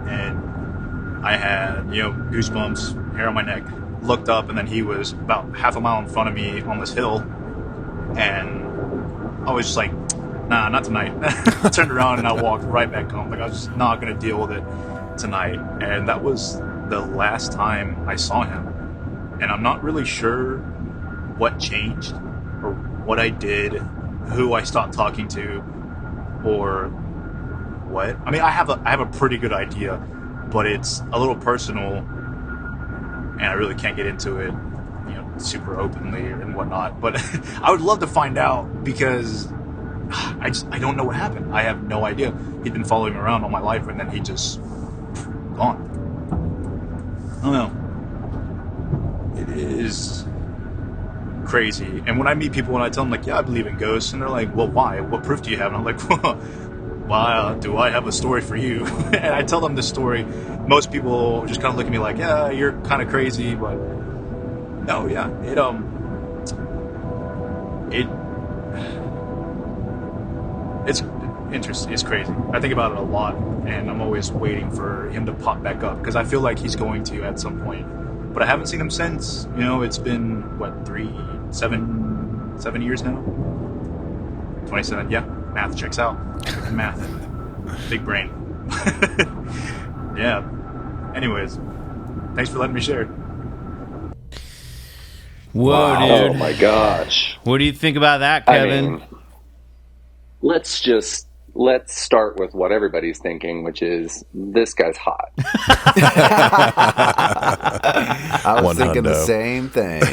Speaker 6: And I had, you know, goosebumps, hair on my neck, looked up, and then he was about half a mile in front of me on this hill. And I was just like, nah, not tonight. I turned around and I walked right back home. Like, I was just not going to deal with it tonight. And that was the last time I saw him. And I'm not really sure what changed or what I did, who I stopped talking to, or what. I mean, I have a pretty good idea, but it's a little personal, and I really can't get into it, you know, super openly and whatnot. But I would love to find out, because I don't know what happened. I have no idea. He'd been following me around all my life, and then he just gone. I don't know. It is crazy. And when I meet people and I tell them, like, yeah, I believe in ghosts, and they're like, well, why? What proof do you have? And I'm like, well, do I have a story for you? And I tell them this story. Most people just kind of look at me like, yeah, you're kind of crazy, but no, yeah, it's interesting. It's crazy. I think about it a lot, and I'm always waiting for him to pop back up, because I feel like he's going to at some point. But I haven't seen him since. You know, it's been, what, 7 years now? 27, yeah. Math checks out. Math. Big brain. Yeah. Anyways, thanks for letting me share.
Speaker 2: Whoa,
Speaker 5: Wow.
Speaker 2: dude.
Speaker 5: Oh my gosh.
Speaker 2: What do you think about that, Kevin?
Speaker 5: I mean, let's start with what everybody's thinking, which is, this guy's hot.
Speaker 3: I was thinking the
Speaker 4: hundo.
Speaker 3: same thing.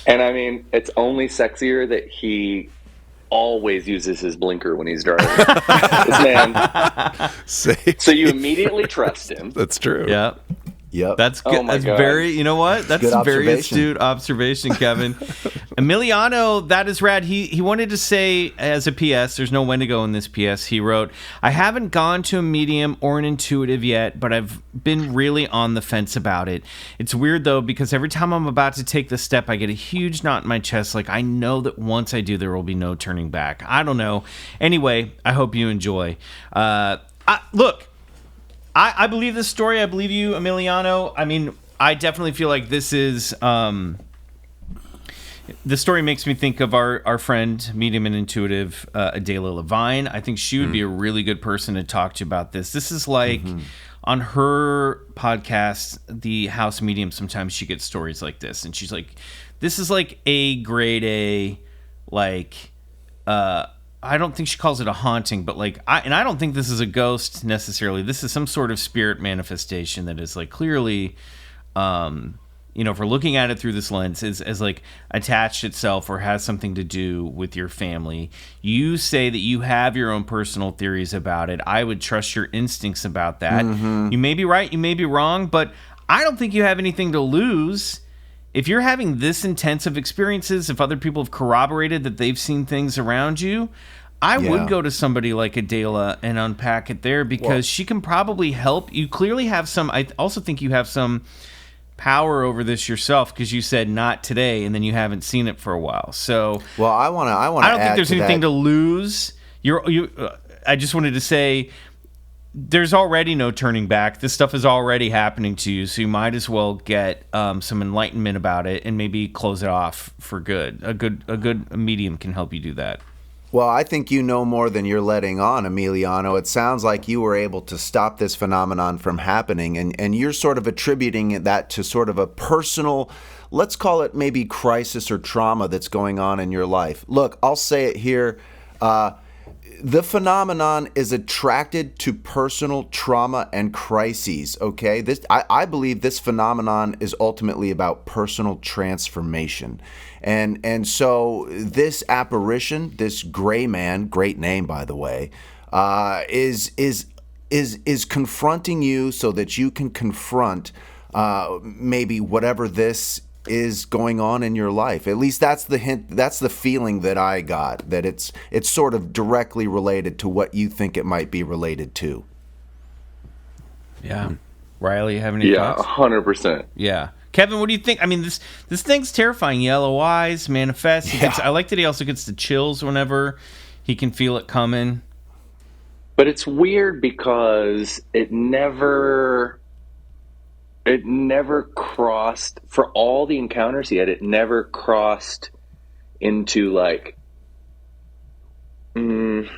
Speaker 5: And I mean, it's only sexier that he always uses his blinker when he's driving. This man.
Speaker 4: See?
Speaker 5: So you immediately trust him.
Speaker 4: That's true.
Speaker 2: Yeah.
Speaker 3: Yep.
Speaker 2: That's good.
Speaker 5: Oh my
Speaker 2: That's
Speaker 5: God.
Speaker 2: very, you know what? That's
Speaker 3: good
Speaker 2: a very
Speaker 3: observation.
Speaker 2: astute observation, Kevin. Emiliano, that is rad. He wanted to say as a PS, there's no Wendigo in this PS. He wrote, I haven't gone to a medium or an intuitive yet, but I've been really on the fence about it. It's weird though, because every time I'm about to take the step, I get a huge knot in my chest. Like I know that once I do, there will be no turning back. I don't know. Anyway, I hope you enjoy. Look, I believe this story. I believe you, Emiliano. I mean, I definitely feel like this is... the story makes me think of our friend, medium and intuitive, Adela Levine. I think she would be a really good person to talk to about this. This is like... On her podcast, The House Medium, sometimes she gets stories like this. And she's like, this is like a grade A, like... I don't think she calls it a haunting, but like, I don't think this is a ghost necessarily. This is some sort of spirit manifestation that is like clearly, if we're looking at it through this lens, is like attached itself or has something to do with your family. You say that you have your own personal theories about it. I would trust your instincts about that. You may be right, you may be wrong, but I don't think you have anything to lose. If you're having this intense of experiences, if other people have corroborated that they've seen things around you, I would go to somebody like Adela and unpack it there because she can probably help. You clearly have some, I also think you have some power over this yourself because you said not today and then you haven't seen it for a while. So,
Speaker 3: Well, I want to
Speaker 2: I don't think there's anything to lose. I just wanted to say there's already no turning back. This stuff is already happening to you, so you might as well get some enlightenment about it and maybe close it off for good. A good medium can help you do that.
Speaker 3: Well, I think you know more than you're letting on, Emiliano. It sounds like you were able to stop this phenomenon from happening, and you're sort of attributing that to sort of a personal, let's call it maybe crisis or trauma that's going on in your life. Look, I'll say it here. The phenomenon is attracted to personal trauma and crises, okay? I believe this phenomenon is ultimately about personal transformation. And so this apparition, this gray man, great name by the way, is confronting you so that you can confront maybe whatever this is going on in your life. At least that's the hint, that's the feeling that I got, that it's sort of directly related to what you think it might be related to.
Speaker 2: Yeah. Riley, you have any thoughts?
Speaker 5: 100%.
Speaker 2: Yeah. Kevin, what do you think? I mean, this thing's terrifying. Yellow eyes, manifest. I like that he also gets the chills whenever he can feel it coming.
Speaker 5: But it's weird because it never crossed, for all the encounters he had, it never crossed into like, it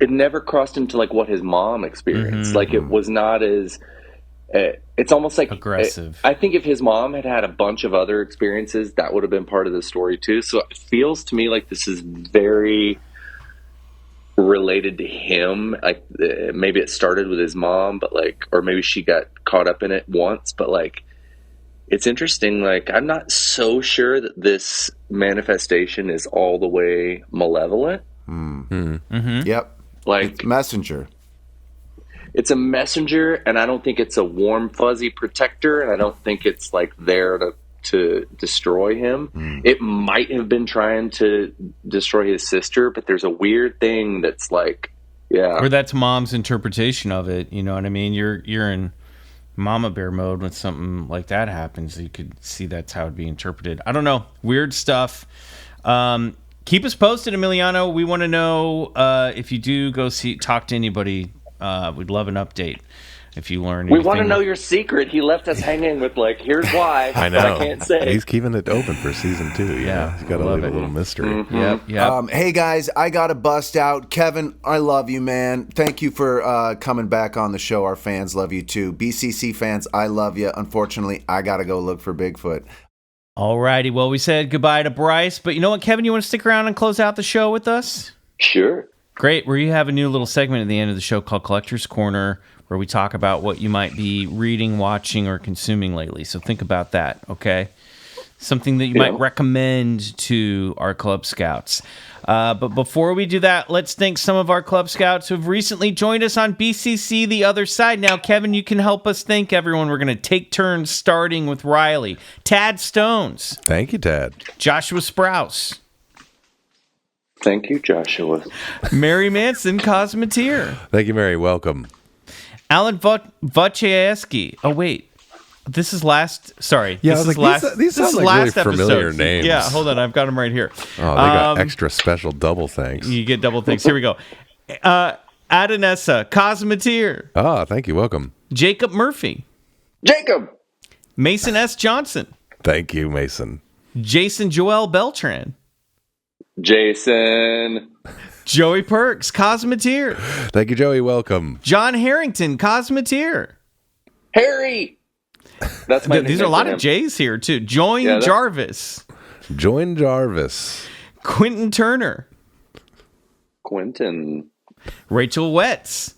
Speaker 5: never crossed into like what his mom experienced. Like it was not as, it's almost like
Speaker 2: aggressive.
Speaker 5: I think if his mom had a bunch of other experiences, that would have been part of the story too. So it feels to me like this is very related to him. Like maybe it started with his mom, but like, or maybe she got caught up in it once, but like, it's interesting. Like, I'm not so sure that this manifestation is all the way malevolent.
Speaker 3: Yep.
Speaker 5: Like,
Speaker 3: it's messenger.
Speaker 5: It's a messenger, and I don't think it's a warm, fuzzy protector, and I don't think it's like there to destroy him. It might have been trying to destroy his sister, but there's a weird thing that's like,
Speaker 2: or that's mom's interpretation of it. You know what I mean? You're in mama bear mode when something like that happens. You could see that's how it'd be interpreted. I don't know. Weird stuff. Keep us posted, Emiliano. We want to know if you do go talk to anybody. We'd love an update if you learn anything.
Speaker 5: We want to know your secret. He left us hanging with like, here's why.
Speaker 4: I know.
Speaker 5: I can't say.
Speaker 4: He's keeping it open for season 2.
Speaker 2: Yeah,
Speaker 4: he's got to leave a little mystery.
Speaker 2: Yep.
Speaker 3: Hey guys, I gotta bust out. Kevin, I love you, man. Thank you for coming back on the show. Our fans love you too. BCC fans, I love you. Unfortunately, I gotta go look for Bigfoot.
Speaker 2: Alrighty, well, we said goodbye to Bryce, but you know what, Kevin, you want to stick around and close out the show with us?
Speaker 5: Sure.
Speaker 2: Great, where you have a new little segment at the end of the show called Collector's Corner, where we talk about what you might be reading, watching, or consuming lately. So think about that, okay? something that you might recommend to our Club Scouts. But before we do that, let's thank some of our Club Scouts who have recently joined us on BCC The Other Side. Now, Kevin, you can help us thank everyone. We're going to take turns starting with Riley. Tad Stones.
Speaker 4: Thank you, Tad.
Speaker 2: Joshua Sprouse.
Speaker 5: Thank you, Joshua.
Speaker 2: Mary Manson, Cosmeteer.
Speaker 4: Thank you, Mary. Welcome.
Speaker 2: Alan Wojciechowski. Oh, wait. This is last. Sorry.
Speaker 4: Yeah,
Speaker 2: this is
Speaker 4: like,
Speaker 2: last.
Speaker 4: these
Speaker 2: this
Speaker 4: sound
Speaker 2: is
Speaker 4: like
Speaker 2: last
Speaker 4: really familiar
Speaker 2: episode.
Speaker 4: names.
Speaker 2: Yeah, hold on. I've got them right here.
Speaker 4: Oh, they got extra special double thanks.
Speaker 2: You get double thanks. Here we go. Adanessa, Cosmeteer.
Speaker 4: Ah, thank you. Welcome.
Speaker 2: Jacob Murphy.
Speaker 5: Jacob.
Speaker 2: Mason S. Johnson.
Speaker 4: Thank you, Mason.
Speaker 2: Jason Joel Beltran.
Speaker 5: Jason.
Speaker 2: Joey Perks, Cosmeteer.
Speaker 4: Thank you, Joey. Welcome.
Speaker 2: John Harrington, Cosmeteer.
Speaker 5: Harry. That's my
Speaker 2: These are a lot of J's here, too. Join Jarvis.
Speaker 4: Join Jarvis.
Speaker 2: Quentin Turner.
Speaker 5: Quentin.
Speaker 2: Rachel Wetz.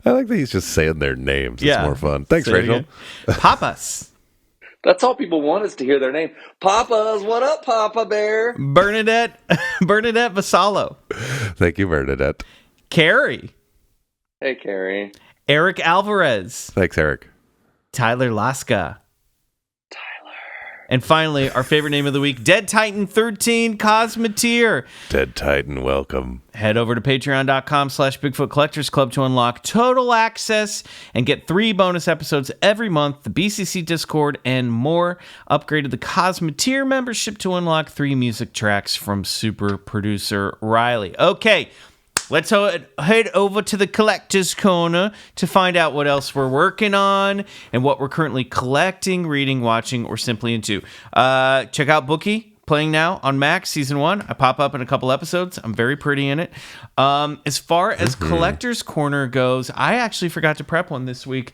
Speaker 4: I like that he's just saying their names. It's more fun. Thanks,
Speaker 2: Say it
Speaker 4: Rachel.
Speaker 2: again. Papas.
Speaker 5: That's all people want is to hear their name. Papa's, what up, Papa Bear?
Speaker 2: Bernadette Vassallo.
Speaker 4: Thank you, Bernadette.
Speaker 2: Carrie.
Speaker 5: Hey, Carrie.
Speaker 2: Eric Alvarez.
Speaker 4: Thanks, Eric.
Speaker 2: Tyler Laska. And finally, our favorite name of the week, Dead Titan 13, Cosmeteer.
Speaker 4: Dead Titan, welcome.
Speaker 2: Head over to patreon.com/Bigfoot Collectors Club to unlock total access and get 3 bonus episodes every month, the BCC Discord, and more. Upgrade to the Cosmeteer membership to unlock 3 music tracks from super producer Riley. Okay, let's head over to the Collector's Corner to find out what else we're working on and what we're currently collecting, reading, watching, or simply into. Check out Bookie, playing now on Max Season 1. I pop up in a couple episodes. I'm very pretty in it. As far as Collector's Corner goes, I actually forgot to prep one this week.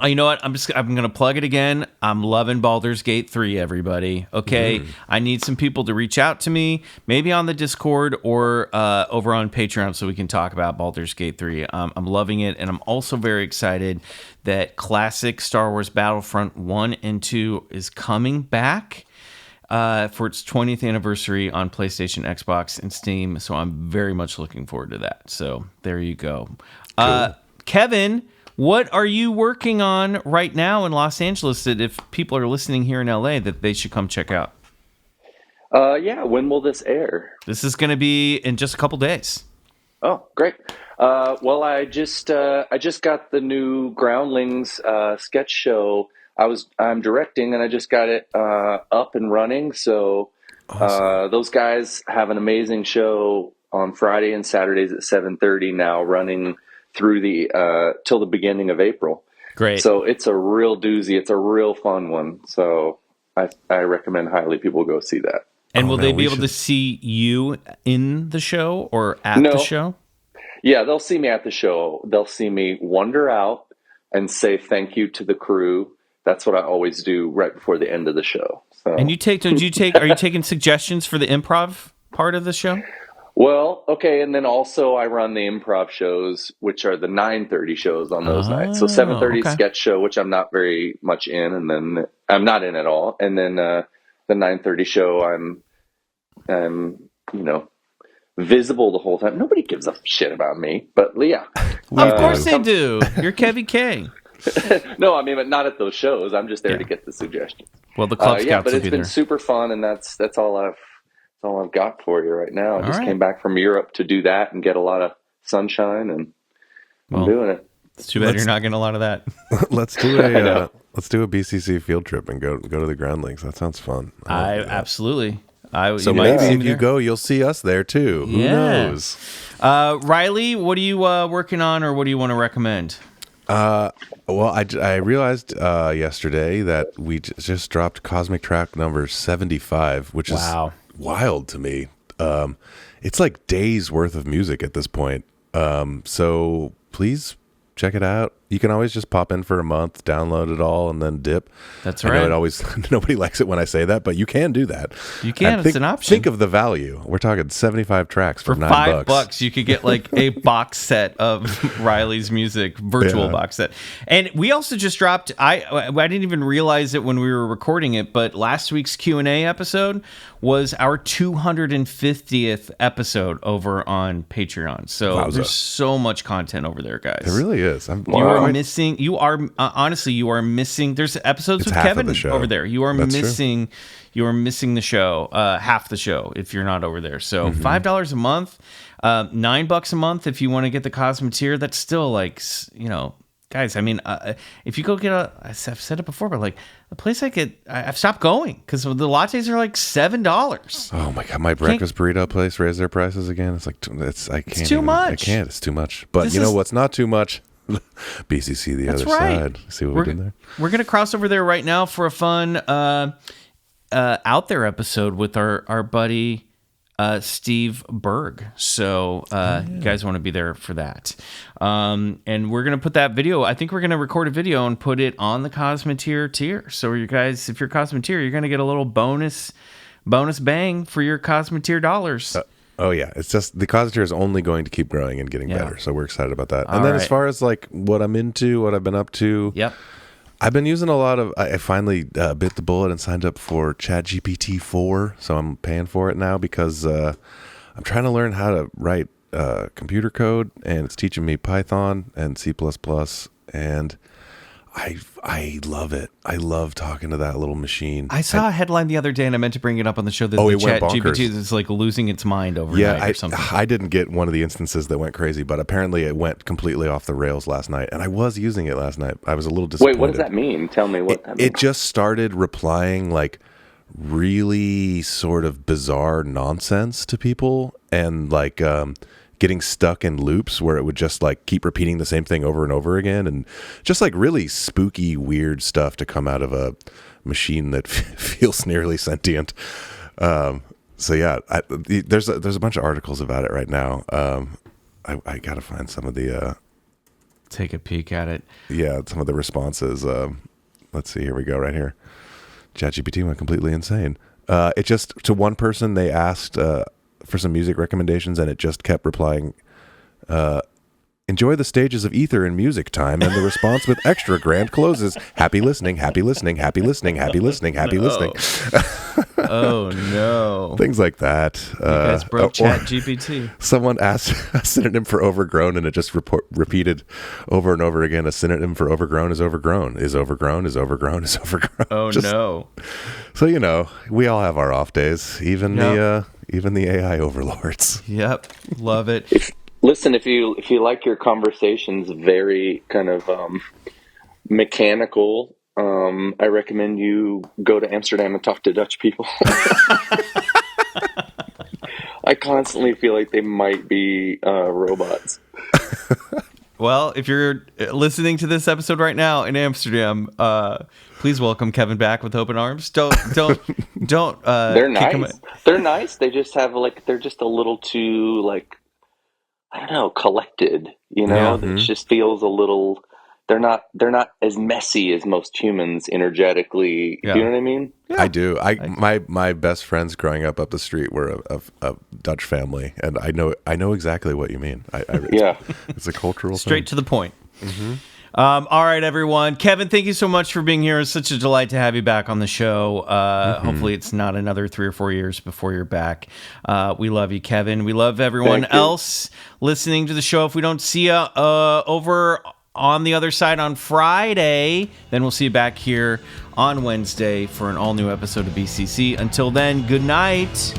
Speaker 2: You know what? I'm going to plug it again. I'm loving Baldur's Gate 3, everybody. Okay? I need some people to reach out to me, maybe on the Discord or over on Patreon so we can talk about Baldur's Gate 3. I'm loving it, and I'm also very excited that classic Star Wars Battlefront 1 and 2 is coming back for its 20th anniversary on PlayStation, Xbox, and Steam. So I'm very much looking forward to that. So there you go. Cool. Kevin, what are you working on right now in Los Angeles that if people are listening here in LA that they should come check out?
Speaker 5: When will this air?
Speaker 2: This is going to be in just a couple days.
Speaker 5: Oh, great. Well, I just got the new Groundlings sketch show. I'm directing, and I just got it up and running. So awesome. Those guys have an amazing show on Friday and Saturdays at 7:30 now, running through the till the beginning of April.
Speaker 2: Great.
Speaker 5: So it's a real doozy. It's a real fun one. So I recommend highly people go see that.
Speaker 2: And will they be able to see you in the show or at the show?
Speaker 5: Yeah, they'll see me at the show. They'll see me wander out and say thank you to the crew. That's what I always do right before the end of the show. So.
Speaker 2: And are you taking suggestions for the improv part of the show?
Speaker 5: Well, okay, and then also I run the improv shows, which are the 9:30 shows on those nights. So 7:30 sketch show, which I'm not very much in, and then I'm not in at all. And then the 9:30 show, I'm visible the whole time. Nobody gives a shit about me, but yeah.
Speaker 2: Of course they do. You're Kevy K.
Speaker 5: No, I mean, but not at those shows. I'm just there to get the suggestions.
Speaker 2: Well, the Club Scouts
Speaker 5: but
Speaker 2: will
Speaker 5: it's
Speaker 2: be
Speaker 5: been
Speaker 2: there.
Speaker 5: super fun, and that's all I've got for you right now. I just came back from Europe to do that and get a lot of sunshine, and I'm doing it.
Speaker 2: It's too bad you're not getting a lot of that.
Speaker 4: Let's do a BCC field trip and go to the Groundlings. That sounds fun.
Speaker 2: Absolutely.
Speaker 4: So maybe if you go, you'll see us there too. Who knows?
Speaker 2: Riley, what are you working on, or what do you want to recommend?
Speaker 4: Well, I realized yesterday that we just dropped Cosmic Track number 75, which is wild to me. It's like days worth of music at this point. So please check it out. you can always just pop in for a month, download it all, and then dip.
Speaker 2: That's
Speaker 4: I
Speaker 2: right.
Speaker 4: know it always nobody likes it when I say that, but you can do that.
Speaker 2: You can.
Speaker 4: And
Speaker 2: It's an option.
Speaker 4: Think of the value. We're talking 75 tracks for $9.
Speaker 2: $5, you could get like a box set of Riley's music, virtual box set. And we also just dropped. I didn't even realize it when we were recording it, but last week's Q&A episode was our 250th episode over on Patreon. So
Speaker 4: Wowza.
Speaker 2: there's so much content over there, guys.
Speaker 4: It really is.
Speaker 2: You are missing. You are honestly. You are missing. There's episodes
Speaker 4: It's
Speaker 2: with
Speaker 4: half of
Speaker 2: Kevin
Speaker 4: the show.
Speaker 2: over there. You are
Speaker 4: That's true.
Speaker 2: missing. You are missing the show. Half the show if you're not over there. So $5 a month, $9 a month if you want to get the Cosmeteer. That's still like guys. I mean, if you go get I've said it before, but like the place I've stopped going because the lattes are like $7.
Speaker 4: Oh my god, my breakfast burrito place raised their prices again. It's like I can't.
Speaker 2: too much.
Speaker 4: I can't. It's too much. But
Speaker 2: This
Speaker 4: you know
Speaker 2: is-
Speaker 4: what's not too much? BCC the
Speaker 2: That's
Speaker 4: other
Speaker 2: right.
Speaker 4: side. See what we did there?
Speaker 2: We're gonna cross over there right now for a fun out there episode with our buddy Steve Berg. So you guys want to be there for that. And we're gonna put that video. I think we're gonna record a video and put it on the Cosmeteer tier. So you guys, if you're Cosmeteer, you're gonna get a little bonus bang for your Cosmeteer dollars.
Speaker 4: Oh yeah, it's just the Cosmeteer is only going to keep growing and getting better. So we're excited about that. And
Speaker 2: All
Speaker 4: then
Speaker 2: right.
Speaker 4: as far as like what I'm into, what I've been up to,
Speaker 2: Yep.
Speaker 4: I've been using a lot of. I finally bit the bullet and signed up for ChatGPT 4, so I'm paying for it now because I'm trying to learn how to write computer code, and it's teaching me Python and C++, and I love it. I love talking to that little machine.
Speaker 2: I saw a headline the other day, and I meant to bring it up on the show that
Speaker 4: Oh,
Speaker 2: the
Speaker 4: it went
Speaker 2: Chat
Speaker 4: bonkers.
Speaker 2: GPT is like losing its mind overnight
Speaker 4: Yeah,
Speaker 2: or something.
Speaker 4: I didn't get one of the instances that went crazy, but apparently it went completely off the rails last night, and I was using it last night. I was a little disappointed.
Speaker 5: Wait, what does that mean? Tell me what that means.
Speaker 4: It just started replying like really sort of bizarre nonsense to people, and like getting stuck in loops where it would just like keep repeating the same thing over and over again, and just like really spooky, weird stuff to come out of a machine that feels nearly sentient. So yeah, there's a bunch of articles about it right now. I gotta find some of the
Speaker 2: Take a peek at it.
Speaker 4: some of the responses. Let's see, here we go, right here. ChatGPT went completely insane. It just, to one person, they asked for some music recommendations, and it just kept replying, enjoy the stages of ether in music time, and the response with extra grand closes, happy listening, happy listening, happy listening, happy listening, happy listening.
Speaker 2: Oh no!
Speaker 4: Things like that.
Speaker 2: You guys broke
Speaker 4: or
Speaker 2: Chat GPT.
Speaker 4: Someone asked a synonym for overgrown, and it just repeated over and over again. A synonym for overgrown is overgrown, is overgrown, is overgrown, is overgrown.
Speaker 2: Oh no!
Speaker 4: So we all have our off days, even
Speaker 2: Yep.
Speaker 4: the AI overlords.
Speaker 2: Yep, love it.
Speaker 5: Listen, if you like your conversations very kind of mechanical, I recommend you go to Amsterdam and talk to Dutch people. I constantly feel like they might be robots.
Speaker 2: Well, if you're listening to this episode right now in Amsterdam, please welcome Kevin back with open arms. Don't.
Speaker 5: They're
Speaker 2: kick him-
Speaker 5: nice. They're nice. They just have they're just a little too I don't know, collected.
Speaker 2: Yeah.
Speaker 5: It just feels a little. They're not as messy as most humans energetically.
Speaker 2: Yeah.
Speaker 5: Do you know what I mean?
Speaker 4: I do. My best friends growing up the street were a Dutch family, and I know exactly what you mean.
Speaker 5: Yeah.
Speaker 4: It's a cultural
Speaker 2: Straight
Speaker 4: thing.
Speaker 2: to the point. All right, everyone. Kevin, thank you so much for being here. It's such a delight to have you back on the show. Hopefully it's not another 3 or 4 years before you're back. We love you, Kevin. We love everyone
Speaker 5: Thank you.
Speaker 2: else listening to the show. If we don't see you over on the other side on Friday, then we'll see you back here on Wednesday for an all-new episode of BCC. Until then, good night.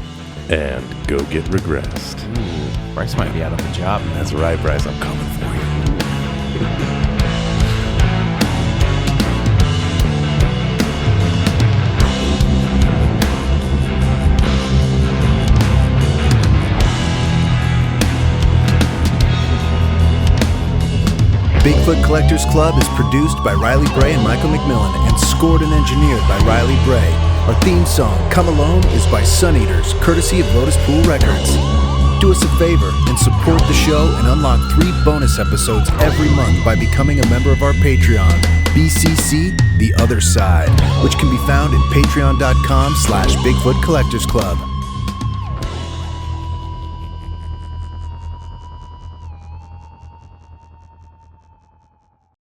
Speaker 4: And go get regressed.
Speaker 2: Bryce might be out of the job.
Speaker 4: That's right, Bryce. I'm coming for you.
Speaker 7: Bigfoot Collectors Club is produced by Riley Bray and Michael McMillan and scored and engineered by Riley Bray. Our theme song, Come Alone, is by Suneaters, courtesy of Lotuspool Records. Do us a favor and support the show and unlock 3 bonus episodes every month by becoming a member of our Patreon, BCC The Other Side, which can be found at patreon.com/BigfootCollectorsClub.